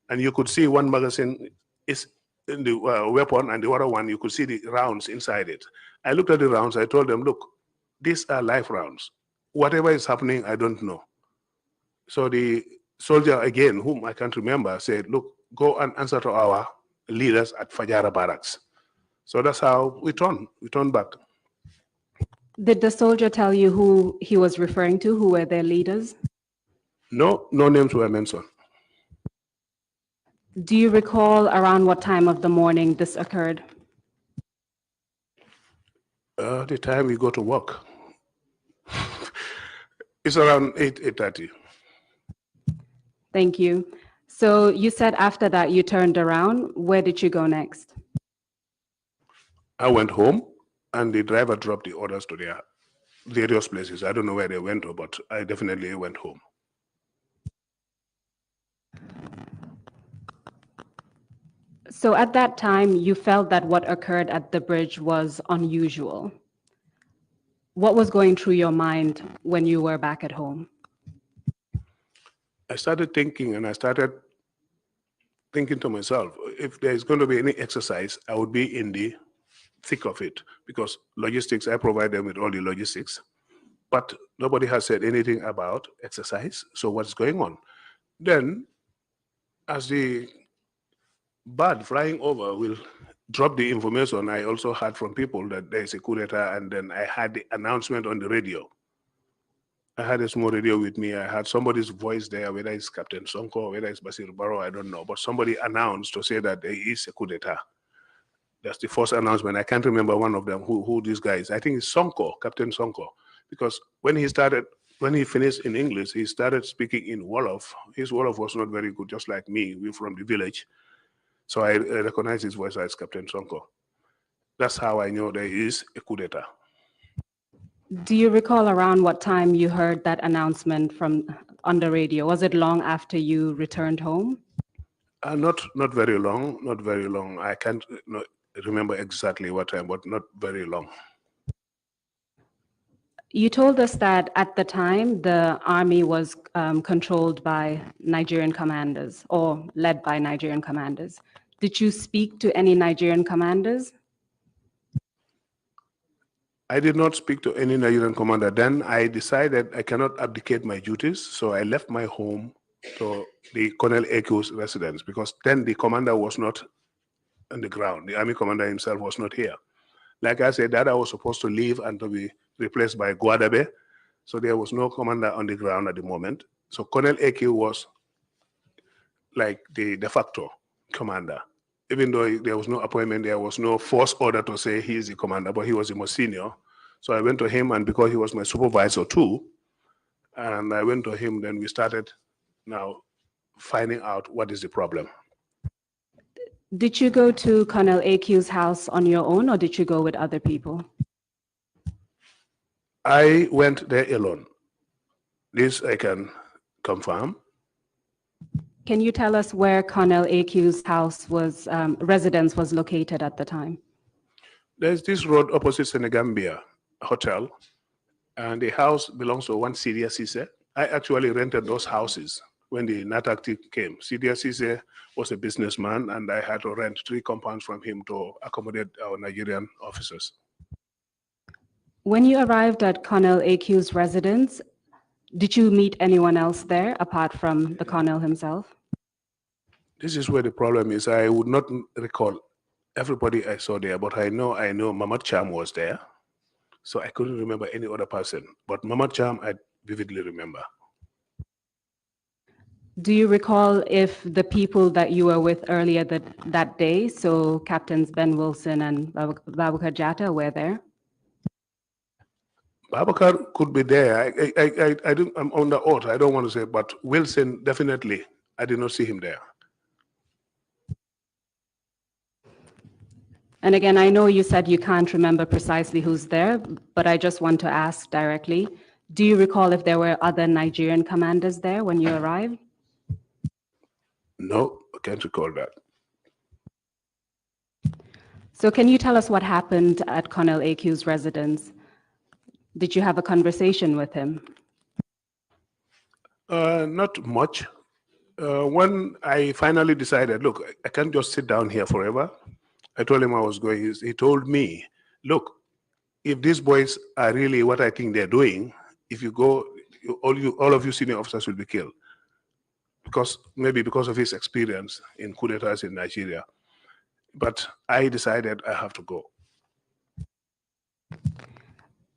and you could see one magazine is in the weapon, and the other one, you could see the rounds inside it. I looked at the rounds. I told them, look, these are life rounds. Whatever is happening, I don't know. So the soldier, again, whom I can't remember, said, look, go and answer to our leaders at Fajara Barracks. So that's how we turned back. Did the soldier tell you who he was referring to, who were their leaders? No names were mentioned. Do you recall around what time of the morning this occurred? The time we go to work. It's around 8:30. Thank you. So you said after that you turned around. Where did you go next? I went home, and the driver dropped the orders to their various places. I don't know where they went to, but I definitely went home. So at that time, you felt that what occurred at the bridge was unusual. What was going through your mind when you were back at home? I started thinking, and I started thinking to myself, if there is going to be any exercise, I would be in the thick of it, because logistics, I provide them with all the logistics, but nobody has said anything about exercise. So what's going on? Then, as the bird flying over will drop the information, I also heard from people that there is a coup d'etat, and then I had the announcement on the radio. I had a small radio with me. I had somebody's voice there, whether it's Captain Sonko, whether it's Basir Barrow, I don't know. But somebody announced to say that there is a coup d'etat. That's the first announcement. I can't remember one of them, who this guy is. I think it's Sonko, Captain Sonko. Because when he finished in English, he started speaking in Wolof. His Wolof was not very good, just like me. We're from the village. So I recognized his voice as Captain Sonko. That's how I know there is a coup d'etat. Do you recall around what time you heard that announcement on the radio? Was it long after you returned home? Not very long, not very long. I can't remember exactly what time, but not very long. You told us that at the time, the army was controlled by Nigerian commanders or led by Nigerian commanders. Did you speak to any Nigerian commanders? I did not speak to any Nigerian commander. Then I decided I cannot abdicate my duties, so I left my home to the Colonel Eku's residence, because then the commander was not on the ground. The army commander himself was not here. Like I said, that I was supposed to leave and to be replaced by Guadabe, so there was no commander on the ground at the moment. So Colonel Eku was like the de facto commander. Even though there was no appointment, there was no force order to say he is the commander, but he was the most senior. So I went to him, and because he was my supervisor too, and I went to him, then we started now finding out what is the problem. Did you go to Colonel Eku's house on your own, or did you go with other people? I went there alone. This I can confirm. Can you tell us where Colonel Eku's house residence was located at the time? There's this road opposite Senegambia Hotel, and the house belongs to one Sidia Sise. I actually rented those houses when the NATAC came. Sidia Sise was a businessman, and I had to rent 3 compounds from him to accommodate our Nigerian officers. When you arrived at Colonel Eku's residence, did you meet anyone else there apart from the colonel himself? This is where the problem is. I would not recall everybody I saw there, but I know Mamad Cham was there. So I couldn't remember any other person. But Mamad Cham, I vividly remember. Do you recall if the people that you were with earlier that day, so Captains Ben Wilson and Babukar Jatta, were there? Babakar could be there. I'm on the oath. I don't want to say, but Wilson, definitely, I did not see him there. And again, I know you said you can't remember precisely who's there, but I just want to ask directly, do you recall if there were other Nigerian commanders there when you arrived? No, I can't recall that. So can you tell us what happened at Colonel Eku's residence? Did you have a conversation with him? Not much. When I finally decided, look, I can't just sit down here forever. I told him I was going. He told me, look, if these boys are really what I think they're doing, if you go, all of you senior officers will be killed. Maybe because of his experience in coup d'etats in Nigeria. But I decided I have to go.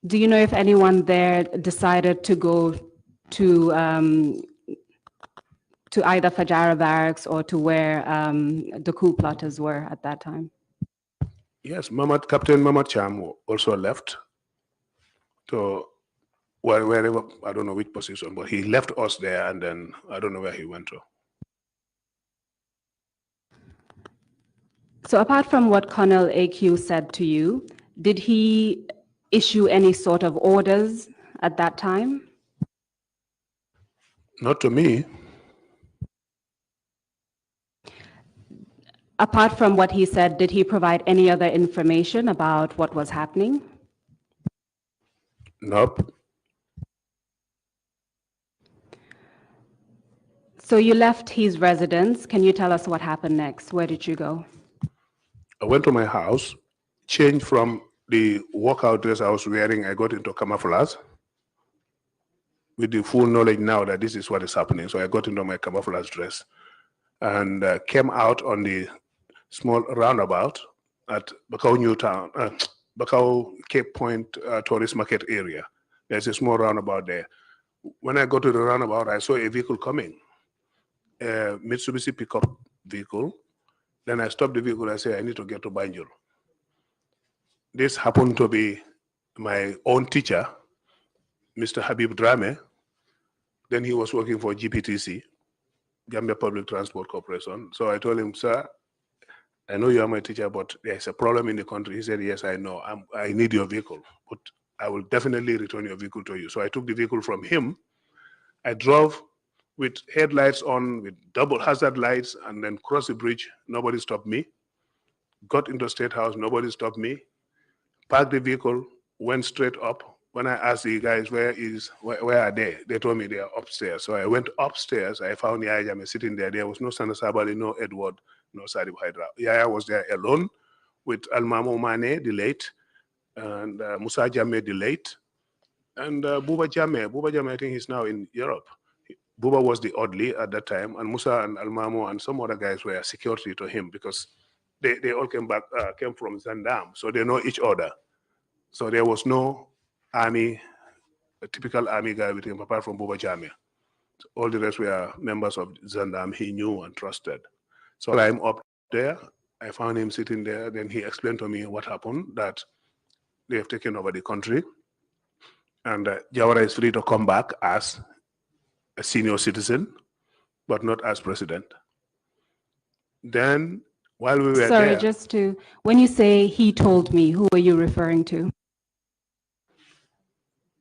Do you know if anyone there decided to go to to either Fajara Barracks or to where the coup plotters were at that time? Yes, Captain Mamad Cham also left to wherever, I don't know which position, but he left us there, and then I don't know where he went to. So apart from what Colonel AQ said to you, did he issue any sort of orders at that time? Not to me. Apart from what he said, did he provide any other information about what was happening? Nope. So you left his residence. Can you tell us what happened next? Where did you go? I went to my house, changed from the workout dress I was wearing, I got into camouflage with the full knowledge now that this is what is happening. So I got into my camouflage dress and came out on the small roundabout at Bakau New Town, Bakau Cape Point Tourist Market area. There's a small roundabout there. When I got to the roundabout, I saw a vehicle coming, a Mitsubishi pickup vehicle. Then I stopped the vehicle. I said, I need to get to Banjul. This happened to be my own teacher, Mr. Habib Drame. Then he was working for GPTC, Gambia Public Transport Corporation. So I told him, sir, I know you are my teacher, but there's a problem in the country. He said, yes, I know. I need your vehicle, but I will definitely return your vehicle to you. So I took the vehicle from him. I drove with headlights on, with double hazard lights, and then crossed the bridge. Nobody stopped me. Got into State House. Nobody stopped me. Parked the vehicle, went straight up. When I asked the guys, where are they? They told me they are upstairs. So I went upstairs. I found Yaya Jammeh sitting there. There was no Sanda Sabali, no Edward, no Sadib Hydra. Yaya was there alone with Almamo Mane, the late, and Musa Jammeh, the late, and Buba Jammeh. Buba Jammeh, I think he's now in Europe. Buba was the oddly at that time, and Musa and Almamo and some other guys were security to him because they all came from Zandam, so they know each other. So there was no army, a typical army guy with him, apart from Buba Jammeh. So all the rest were members of Zandam he knew and trusted. So I'm up there. I found him sitting there. Then he explained to me what happened, that they have taken over the country. And Jawara is free to come back as a senior citizen, but not as president. Then while we were Sorry, there— when you say he told me, who are you referring to?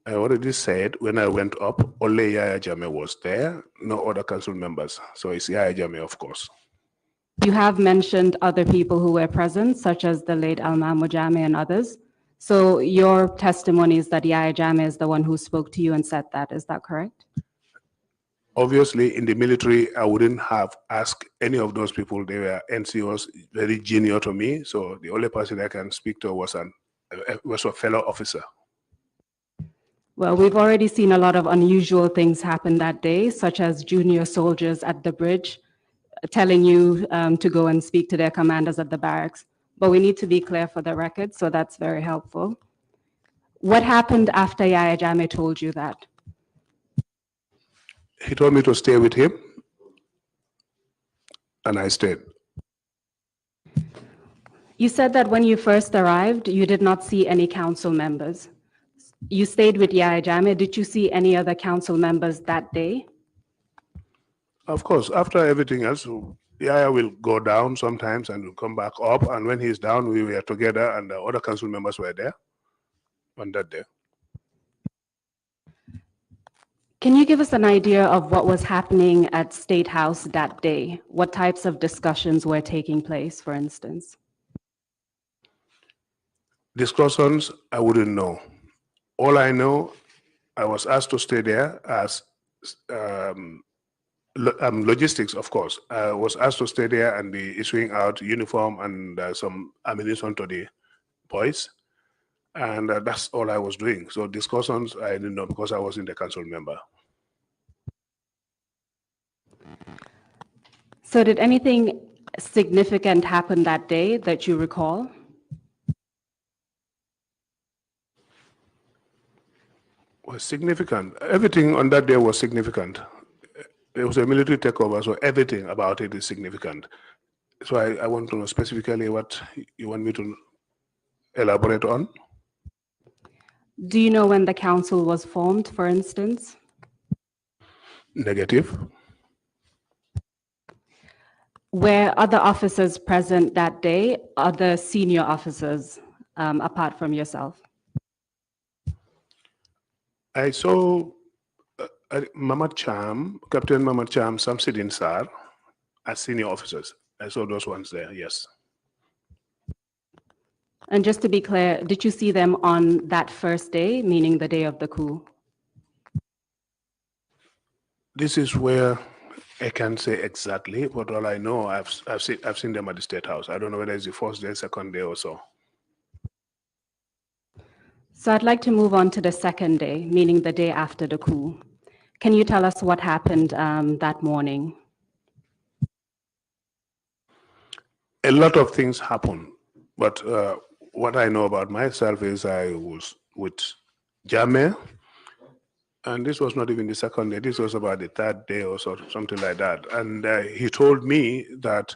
I already said when I went up, only Yaya Jammeh was there, no other council members. So it's Yaya Jammeh, of course. You have mentioned other people who were present, such as the late Almamo Jammeh and others. So your testimony is that Yaya Jammeh is the one who spoke to you and said that. Is that correct? Obviously, in the military, I wouldn't have asked any of those people. They were NCOs, very junior to me. So the only person I can speak to was a fellow officer. Well, we've already seen a lot of unusual things happen that day, such as junior soldiers at the bridge telling you to go and speak to their commanders at the barracks. But we need to be clear for the record, so that's very helpful. What happened after Yaya Jammeh told you that? He told me to stay with him, and I stayed. You said that when you first arrived, you did not see any council members. You stayed with Yaya Jammeh. Did you see any other council members that day? Of course, after everything else, Yaya will go down sometimes and will come back up. And when he's down, we were together, and the other council members were there on that day. Can you give us an idea of what was happening at State House that day? What types of discussions were taking place, for instance? Discussions, I wouldn't know. All I know, I was asked to stay there as logistics, of course. I was asked to stay there and be issuing out uniform and some ammunition to the boys. And that's all I was doing. So discussions, I didn't know because I wasn't a council member. So did anything significant happen that day that you recall? Was significant. Everything on that day was significant. it was a military takeover, so everything about it is significant. So I want to know specifically what you want me to elaborate on. Do you know when the council was formed, for instance? Negative. Were other officers present that day, other senior officers, apart from yourself? I saw Mamad Cham, Captain Mamad Cham, Samsidin Sar, as senior officers. I saw those ones there, yes. And just to be clear, did you see them on that first day, meaning the day of the coup? This is where I can't say exactly, but all I know, I've seen them at the State House. I don't know whether it's the first day, second day or so. So I'd like to move on to the second day, meaning the day after the coup. Can you tell us what happened that morning? A lot of things happen, but what I know about myself is I was with Jame, and this was not even the second day, this was about the third day or so, something like that. And he told me that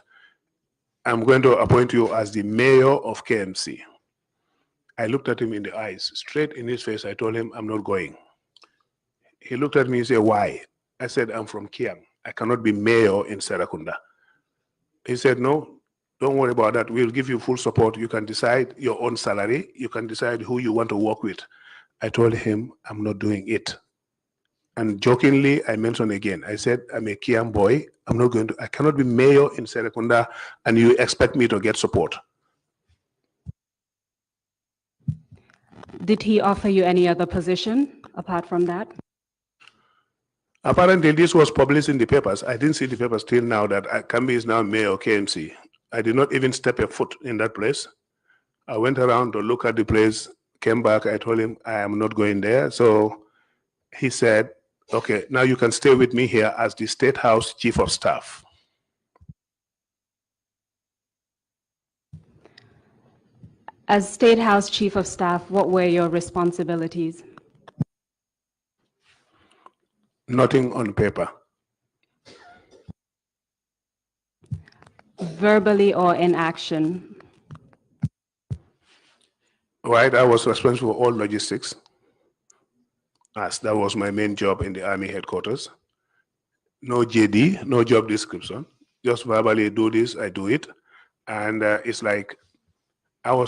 I'm going to appoint you as the mayor of KMC. I looked at him in the eyes, straight in his face. I told him, I'm not going. He looked at me and said, why? I said, I'm from Kiang. I cannot be mayor in Serakunda. He said, no, don't worry about that. We'll give you full support. You can decide your own salary. You can decide who you want to work with. I told him, I'm not doing it. And jokingly, I mentioned again, I said, I'm a Kiang boy. I cannot be mayor in Serakunda, and you expect me to get support. Did he offer you any other position apart from that? Apparently, this was published in the papers. I didn't see the papers till now that Kambi is now mayor of KMC. I did not even step a foot in that place. I went around to look at the place, came back. I told him I am not going there. So he said, okay, now you can stay with me here as the State House Chief of Staff. As State House Chief of Staff, what were your responsibilities? Nothing on paper. Verbally or in action? Right, I was responsible for all logistics, as that was my main job in the Army headquarters. No JD, no job description, just verbally do this, I do it. And it's like, I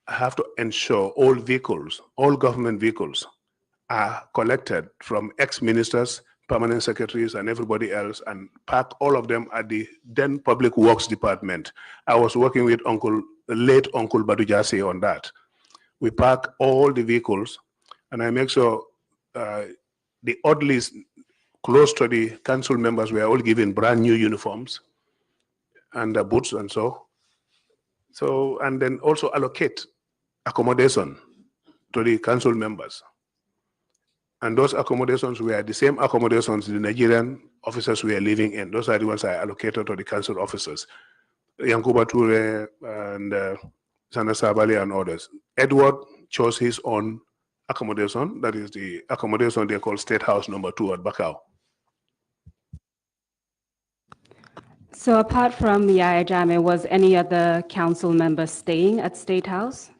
have to ensure all vehicles, all government vehicles are collected from ex-ministers, permanent secretaries, and everybody else, and park all of them at the then Public Works Department. I was working with late Uncle Badujase on that. We park all the vehicles, and I make sure the oddlies close to the council members were all given brand new uniforms and boots and so. So, and then also allocate accommodation to the council members. And those accommodations were the same accommodations the Nigerian officers were living in. Those are the ones I allocated to the council officers. Yankuba Ture and Sana Sabali and others. Edward chose his own accommodation. That is the accommodation they call State House number 2 at Bakau. So apart from Yaya Jammeh, was any other council member staying at State House?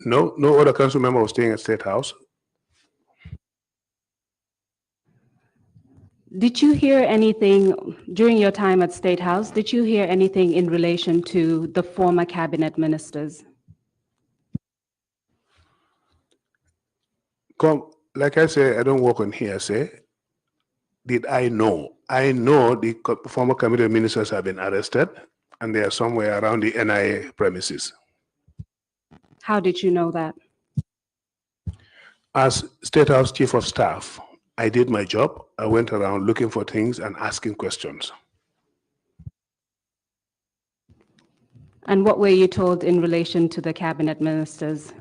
No, no other council member was staying at State House. Did you hear anything during your time at State House? Did you hear anything in relation to the former cabinet ministers? Like I say, I don't work on hearsay. Did I know? I know the former cabinet ministers have been arrested, and they are somewhere around the NIA premises. How did you know that? As State House Chief of Staff, I did my job. I went around looking for things and asking questions. And what were you told in relation to the cabinet ministers?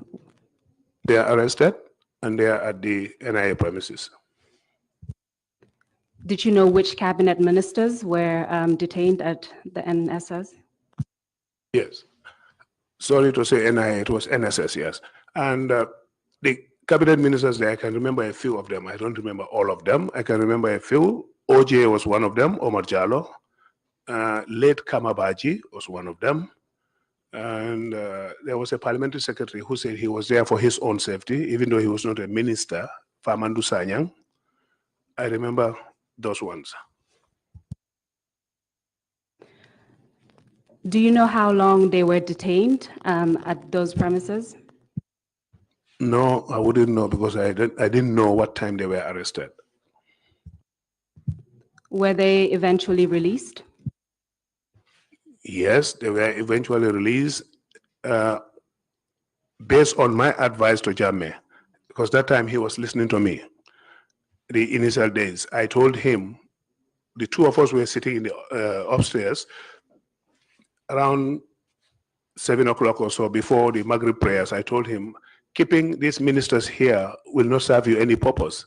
They are arrested, and they are at the NIA premises. Did you know which cabinet ministers were detained at the NSS? Yes. Sorry to say NIA, it was NSS, yes. And the cabinet ministers there, I can remember a few of them. I don't remember all of them. I can remember a few. OJ was one of them, Omar Jallo. Late Kamabaji was one of them. And there was a parliamentary secretary who said he was there for his own safety, even though he was not a minister, Famandu Sanyang. I remember those ones. Do you know how long they were detained at those premises? No, I wouldn't know because I didn't know what time they were arrested. Were they eventually released? Yes, they were eventually released based on my advice to Jammeh, because that time he was listening to me. The initial days, I told him, the two of us were sitting in the upstairs around 7 o'clock or so before the Maghrib prayers. I told him, keeping these ministers here will not serve you any purpose.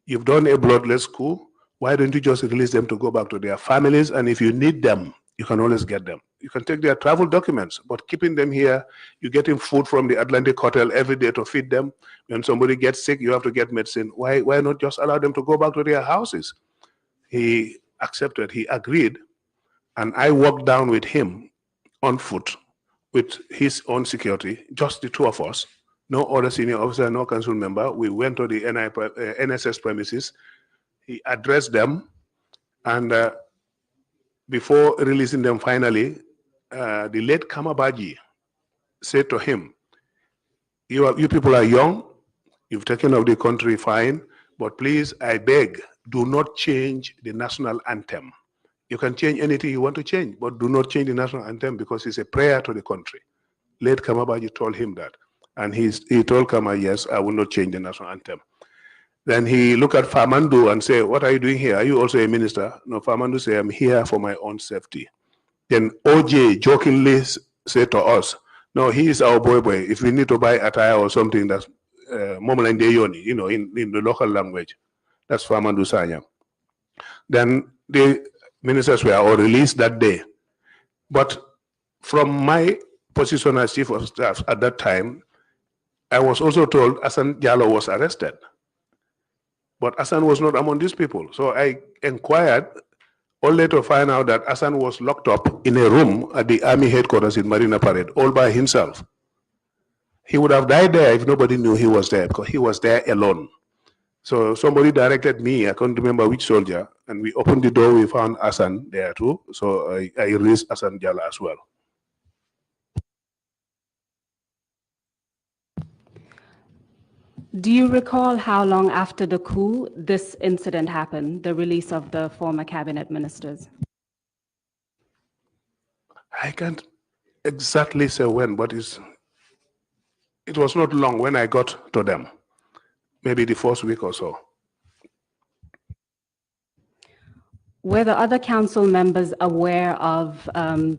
You've done a bloodless coup. Why don't you just release them to go back to their families? And if you need them, you can always get them. You can take their travel documents, but keeping them here, you're getting food from the Atlantic Hotel every day to feed them. When somebody gets sick, you have to get medicine. Why not just allow them to go back to their houses? He accepted, he agreed, and I walked down with him on foot with his own security, just the two of us, no other senior officer, no council member. We went to the NSS premises. He addressed them, and before releasing them finally, the late Kamabaji said to him, you people are young, you've taken over the country fine, but please, I beg, do not change the national anthem. You can change anything you want to change, but do not change the national anthem because it's a prayer to the country. Late Kamabaji told him that. And he told Kama, yes, I will not change the national anthem. Then he looked at Famandu and said, what are you doing here? Are you also a minister? No, Famandu said, I'm here for my own safety. Then OJ jokingly said to us, no, he is our boy. If we need to buy attire or something, that's Momolan Deyoni, you know, in the local language. That's Famandu Sanya. Then the ministers were all released that day. But from my position as chief of staff at that time, I was also told Hassan Jallo was arrested. But Hassan was not among these people. So I inquired, only to find out that Hassan was locked up in a room at the army headquarters in Marina Parade, all by himself. He would have died there if nobody knew he was there, because he was there alone. So somebody directed me, I can't remember which soldier, and we opened the door, we found Hassan there too. So I released Hassan Jallo as well. Do you recall how long after the coup this incident happened, the release of the former cabinet ministers? I can't exactly say when, but it was not long when I got to them, maybe the first week or so. Were the other council members aware of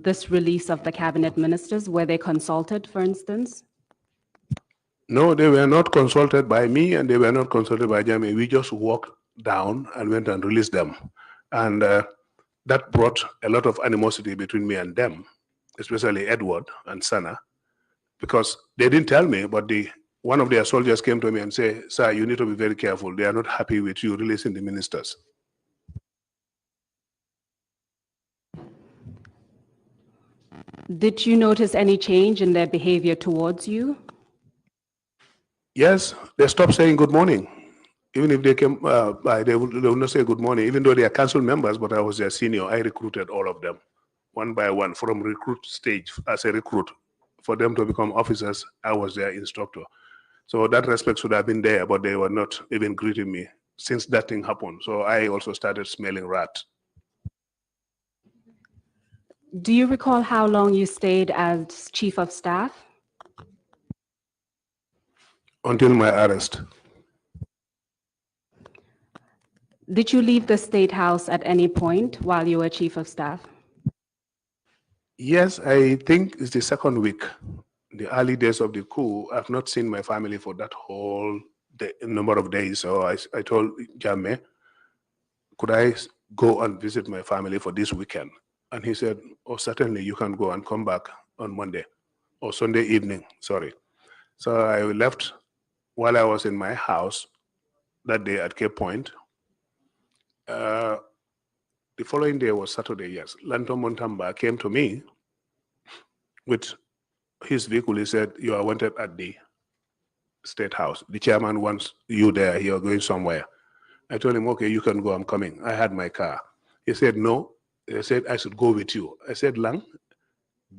this release of the cabinet ministers? Were they consulted, for instance? No, they were not consulted by me and they were not consulted by Jamie. We just walked down and went and released them. And that brought a lot of animosity between me and them, especially Edward and Sana, because they didn't tell me, but one of their soldiers came to me and said, sir, you need to be very careful. They are not happy with you releasing the ministers. Did you notice any change in their behavior towards you? Yes, they stopped saying good morning. Even if they came by, they would not say good morning, even though they are council members, but I was their senior. I recruited all of them, one by one, from recruit stage as a recruit. For them to become officers, I was their instructor. So that respect should have been there, but they were not even greeting me since that thing happened. So I also started smelling rat. Do you recall how long you stayed as chief of staff? Until my arrest. Did you leave the State House at any point while you were chief of staff? Yes, I think it's the second week. The early days of the coup, I've not seen my family for that whole number of days. So I told Jammeh, could I go and visit my family for this weekend? And he said, oh, certainly you can go and come back on Monday or Sunday evening, sorry. So I left while I was in my house that day at Cape Point. The following day was Saturday, yes. Lanto Montamba came to me with his vehicle. He said, "You are wanted at the State House. The chairman wants you there. You are going somewhere." I told him, "Okay, you can go. I'm coming." I had my car. He said, "No." He said, "I should go with you." I said, "Lang,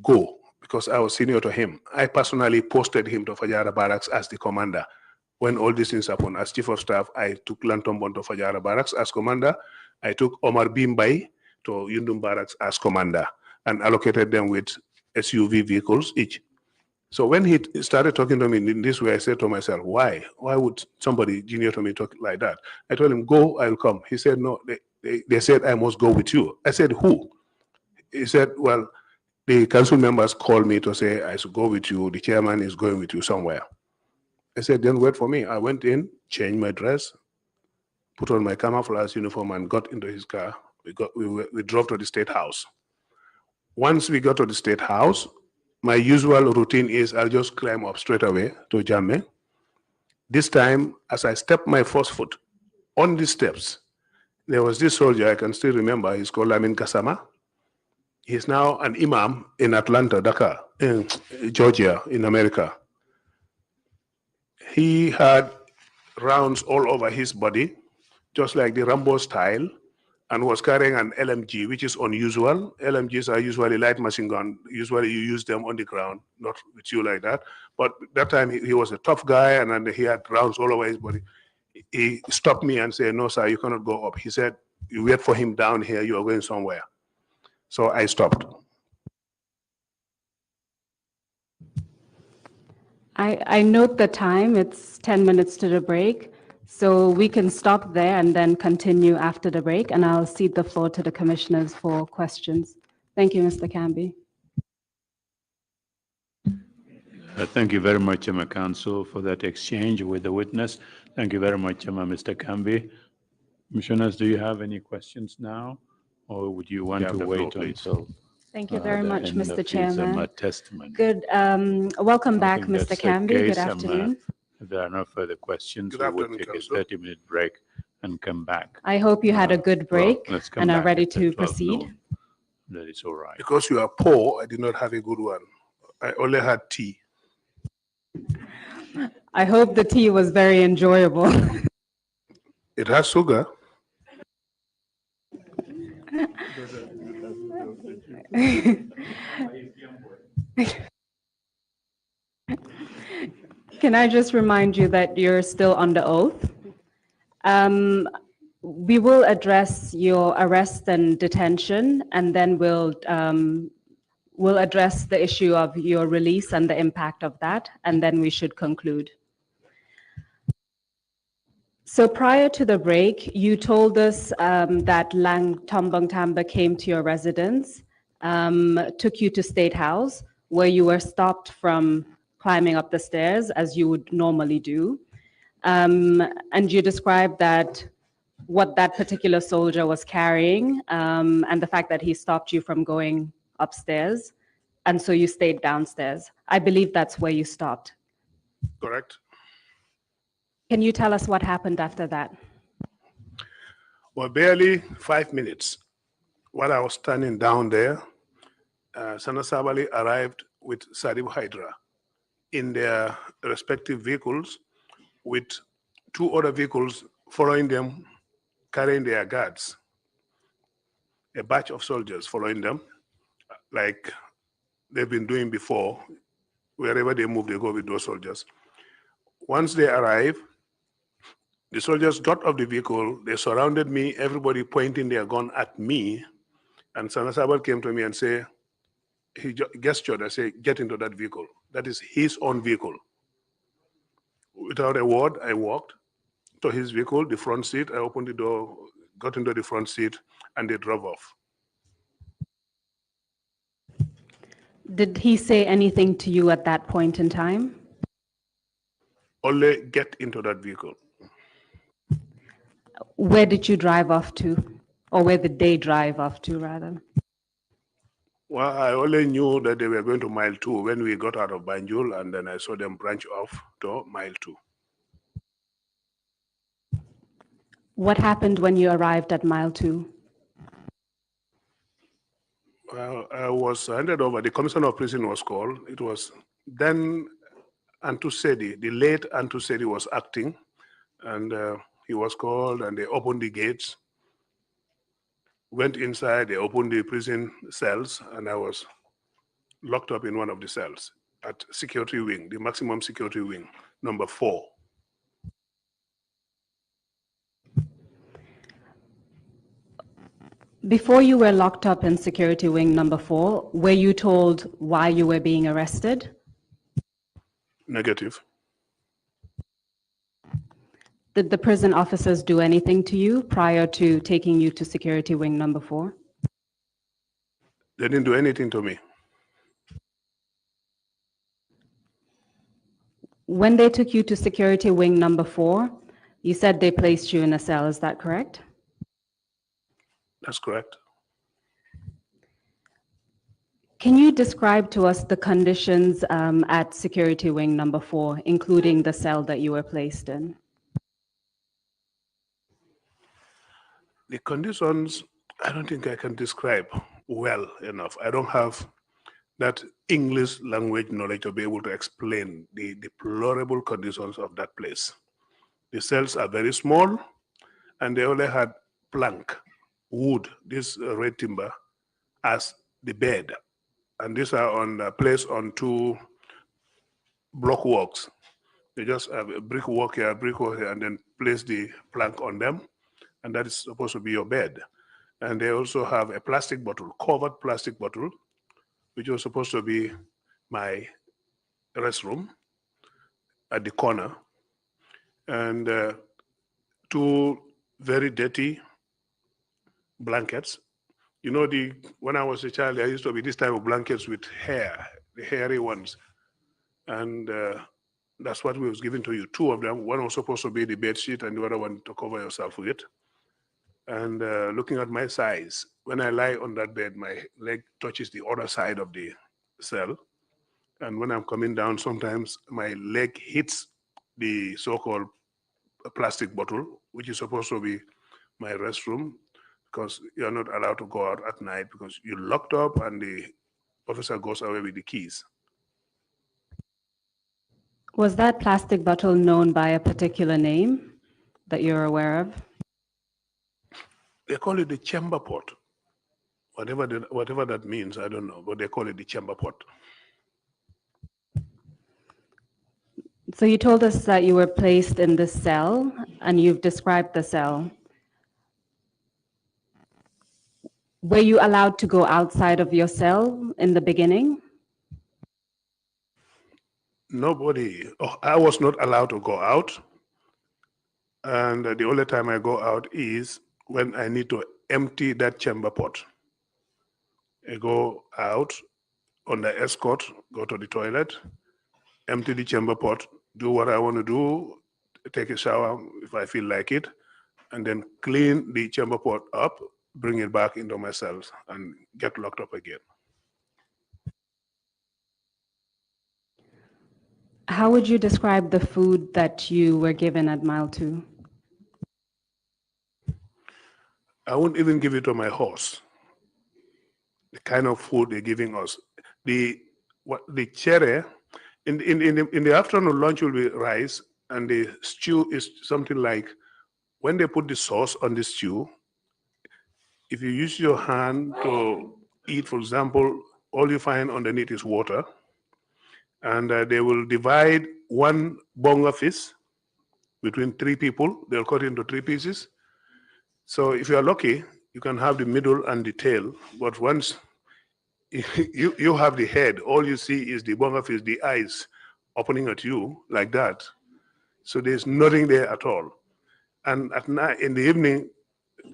go," because I was senior to him. I personally posted him to Fajara Barracks as the commander. When all these things happened, as chief of staff, I took Lantombon to Fajara Barracks as commander. I took Omar Bimbai to Yundum Barracks as commander and allocated them with SUV vehicles each. So when he started talking to me in this way, I said to myself, why? Why would somebody junior to me talk like that? I told him, "Go, I'll come." He said, "No, they said I must go with you." I said, "Who?" He said, "Well, the council members called me to say I should go with you. The chairman is going with you somewhere." I said, "Then wait for me." I went in, changed my dress, put on my camouflage uniform, and got into his car. We drove to the State House. Once we got to the State House, my usual routine is I'll just climb up straight away to Jammeh. This time, as I stepped my first foot on the steps, there was this soldier, I can still remember, he's called Amin Kasama. He's now an imam in Atlanta, Dakar, in Georgia, in America. He had rounds all over his body, just like the Rambo style, and was carrying an LMG, which is unusual. LMGs are usually light machine gun. Usually you use them on the ground, not with you like that. But that time he was a tough guy, and then he had rounds all over his body. He stopped me and said, "No, sir, you cannot go up." He said, "You wait for him down here, you are going somewhere." So I stopped. I note the time, it's 10 minutes to the break. So we can stop there and then continue after the break, and I'll cede the floor to the commissioners for questions. Thank you, Mr. Kambi. Thank you very much, Counsel, for that exchange with the witness. Thank you very much, Mr. Kambi. Commissioners, do you have any questions now, or would you want to wait until Thank you very much, the end Mr. of his Chairman. testimony? Good, welcome back, I think Mr. that's the Kambi. case. Good afternoon. If there are no further questions, Good we would afternoon, take a Counsel. 30-minute break and come back. I hope you had a good break Let's come and are back ready at to 12 proceed. noon. That is all right. Because you are poor, I did not have a good one. I only had tea. I hope the tea was very enjoyable. It has sugar. Can I just remind you that you're still under oath? We will address your arrest and detention, and then we'll address the issue of your release and the impact of that, and then we should conclude. So prior to the break, you told us that Lang Tombong Tamba came to your residence, took you to State House, where you were stopped from climbing up the stairs as you would normally do. And you described that what that particular soldier was carrying and the fact that he stopped you from going upstairs. And so you stayed downstairs. I believe that's where you stopped. Correct. Can you tell us what happened after that? Well, barely 5 minutes. While I was standing down there, Sana Sabali arrived with Sadib Hydra in their respective vehicles, with 2 other vehicles following them, carrying their guards. A batch of soldiers following them, like they've been doing before. Wherever they move, they go with those soldiers. Once they arrive, the soldiers got off the vehicle, they surrounded me, everybody pointing their gun at me, and Sana Sabal came to me and said, he gestured, I said, "Get into that vehicle." That is his own vehicle. Without a word, I walked to his vehicle, the front seat, I opened the door, got into the front seat, and they drove off. Did he say anything to you at that point in time? Only get into that vehicle. Where did you drive off to? Or where did they drive off to, rather? Well, I only knew that they were going to mile 2 when we got out of Banjul, and then I saw them branch off to mile 2. What happened when you arrived at mile 2? Well, I was handed over. The commissioner of prison was called. It was then Antusedi, the late Antusedi was acting, and he was called, and they opened the gates, went inside, they opened the prison cells, and I was locked up in one of the cells at security wing, the maximum security wing, number 4. Before you were locked up in security wing number 4, were you told why you were being arrested? Negative. Did the prison officers do anything to you prior to taking you to security wing number 4? They didn't do anything to me. When they took you to security wing number 4, you said they placed you in a cell, is that correct? That's correct. Can you describe to us the conditions at security wing number 4, including the cell that you were placed in? The conditions, I don't think I can describe well enough. I don't have that English language knowledge to be able to explain the deplorable conditions of that place. The cells are very small, and they only had plank, wood, this red timber, as the bed. And these are placed on 2 block walks. They just have a brick walk here, and then place the plank on them, and that is supposed to be your bed. And they also have a plastic bottle, covered plastic bottle, which was supposed to be my restroom at the corner, and 2 very dirty blankets. You know, when I was a child, there used to be this type of blankets with hair, the hairy ones, and that's what was given to you. 2 of them. One was supposed to be the bed sheet, and the other one to cover yourself with. And looking at my size, when I lie on that bed, my leg touches the other side of the cell. And when I'm coming down, sometimes my leg hits the so-called plastic bottle, which is supposed to be my restroom, because you're not allowed to go out at night because you're locked up and the officer goes away with the keys. Was that plastic bottle known by a particular name that you're aware of? They call it the chamber pot. Whatever that means, I don't know, but they call it the chamber pot. So you told us that you were placed in this cell, and you've described the cell. Were you allowed to go outside of your cell in the beginning? Nobody, I was not allowed to go out. And the only time I go out is when I need to empty that chamber pot. I go out under escort, go to the toilet, empty the chamber pot, do what I want to do, take a shower if I feel like it, and then clean the chamber pot up, bring it back into my cells, and get locked up again. How would you describe the food that you were given at Mile 2? I won't even give it to my horse. The kind of food they're giving us. The cherry, in the afternoon lunch will be rice, and the stew is something like, when they put the sauce on the stew, if you use your hand to eat, for example, all you find underneath is water, and they will divide 1 bonga fish between 3 people. They'll cut it into 3 pieces. So if you're lucky, you can have the middle and the tail, but once you have the head, all you see is the bonga fish, the eyes opening at you like that. So there's nothing there at all. And at night, in the evening,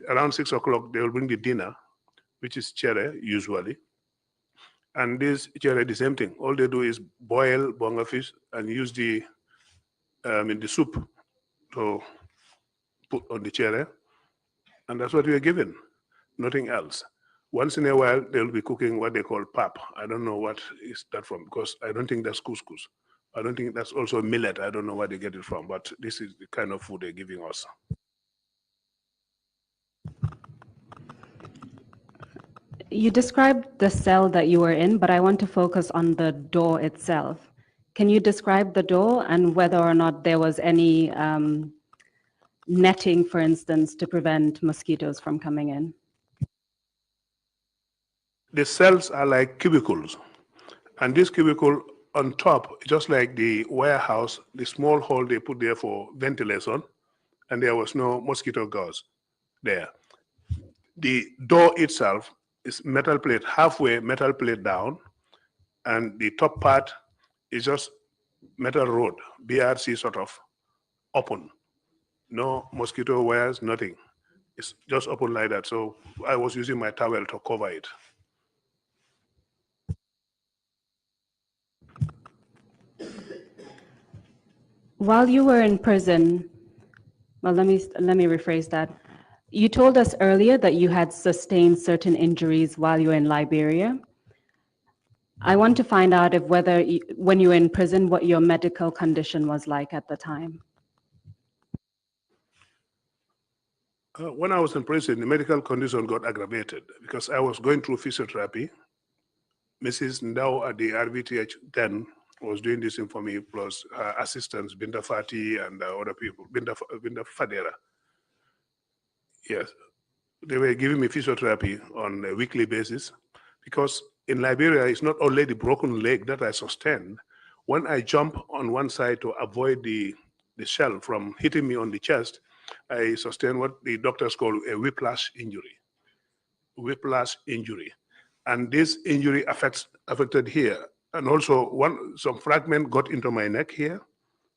around 6 o'clock, they will bring the dinner, which is chere usually. And this chere, the same thing. All they do is boil bonga fish and use the soup to put on the chere. And that's what we are given, nothing else. Once in a while, they'll be cooking what they call pap. I don't know what is that from, because I don't think that's couscous. I don't think that's also millet. I don't know where they get it from, but this is the kind of food they're giving us. You described the cell that you were in, but I want to focus on the door itself. Can you describe the door and whether or not there was any netting, for instance, to prevent mosquitoes from coming in? The cells are like cubicles, and this cubicle on top, just like the warehouse, the small hole they put there for ventilation, and there was no mosquito gauze there. The door itself is metal plate, halfway metal plate down, and the top part is just metal road, BRC sort of open. No mosquito wires, nothing. It's just open like that. So I was using my towel to cover it. While you were in prison, well, let me rephrase that. You told us earlier that you had sustained certain injuries while you were in Liberia. I want to find out if when you were in prison, what your medical condition was like at the time. When I was in prison, the medical condition got aggravated because I was going through physiotherapy. Mrs. Ndao at the RVTH then was doing this thing for me, plus her assistants, Binda Fati and other people, Binda Fadera. Yes, they were giving me physiotherapy on a weekly basis because in Liberia, it's not only the broken leg that I sustained. When I jump on one side to avoid the shell from hitting me on the chest, I sustained what the doctors call a whiplash injury. Whiplash injury. And this injury affected here. And also some fragment got into my neck here.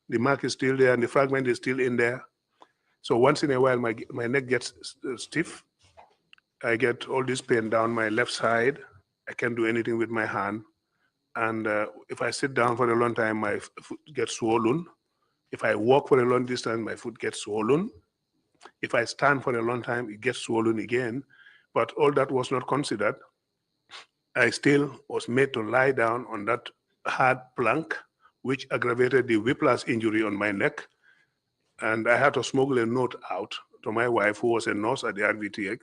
The mark is still there and the fragment is still in there. So once in a while, my neck gets stiff. I get all this pain down my left side. I can't do anything with my hand. And if I sit down for a long time, my foot gets swollen. If I walk for a long distance, my foot gets swollen. If I stand for a long time, it gets swollen again. But all that was not considered. I still was made to lie down on that hard plank, which aggravated the whiplash injury on my neck. And I had to smuggle a note out to my wife, who was a nurse at the RVTH,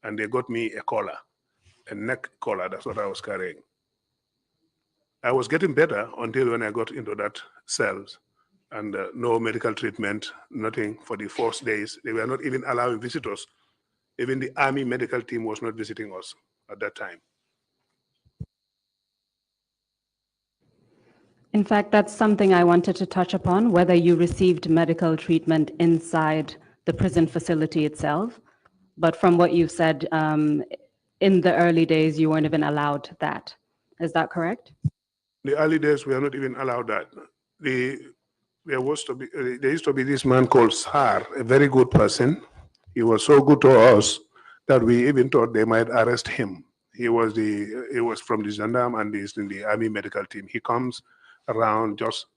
and they got me a collar, a neck collar. That's what I was carrying. I was getting better until when I got into that cells, and no medical treatment, nothing for the first days. They were not even allowing visitors. Even the Army medical team was not visiting us at that time. In fact, that's something I wanted to touch upon, whether you received medical treatment inside the prison facility itself. But from what you've said, in the early days, you weren't even allowed that. Is that correct? The early days, we are not even allowed that. There used to be this man called Trrc, a very good person. He was so good to us that we even thought they might arrest him. He was from the gendarme and he's in the Army medical team. He comes around just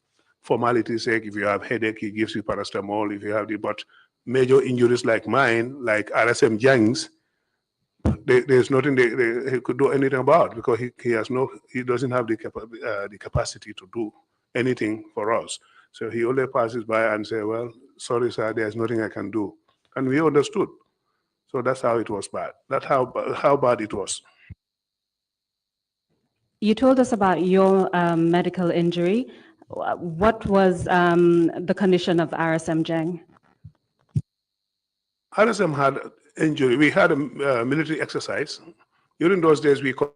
formality's sake. If you have headache, he gives you paracetamol. If you have but major injuries like mine, like RSM Jang's, there's nothing he could do anything about because he doesn't have the capacity to do anything for us. So he only passes by and say, well, sorry, sir, there's nothing I can do. And we understood. So that's how it was bad. That's how bad it was. You told us about your medical injury. What was the condition of RSM Jeng? RSM had injury. We had a military exercise. During those days, we called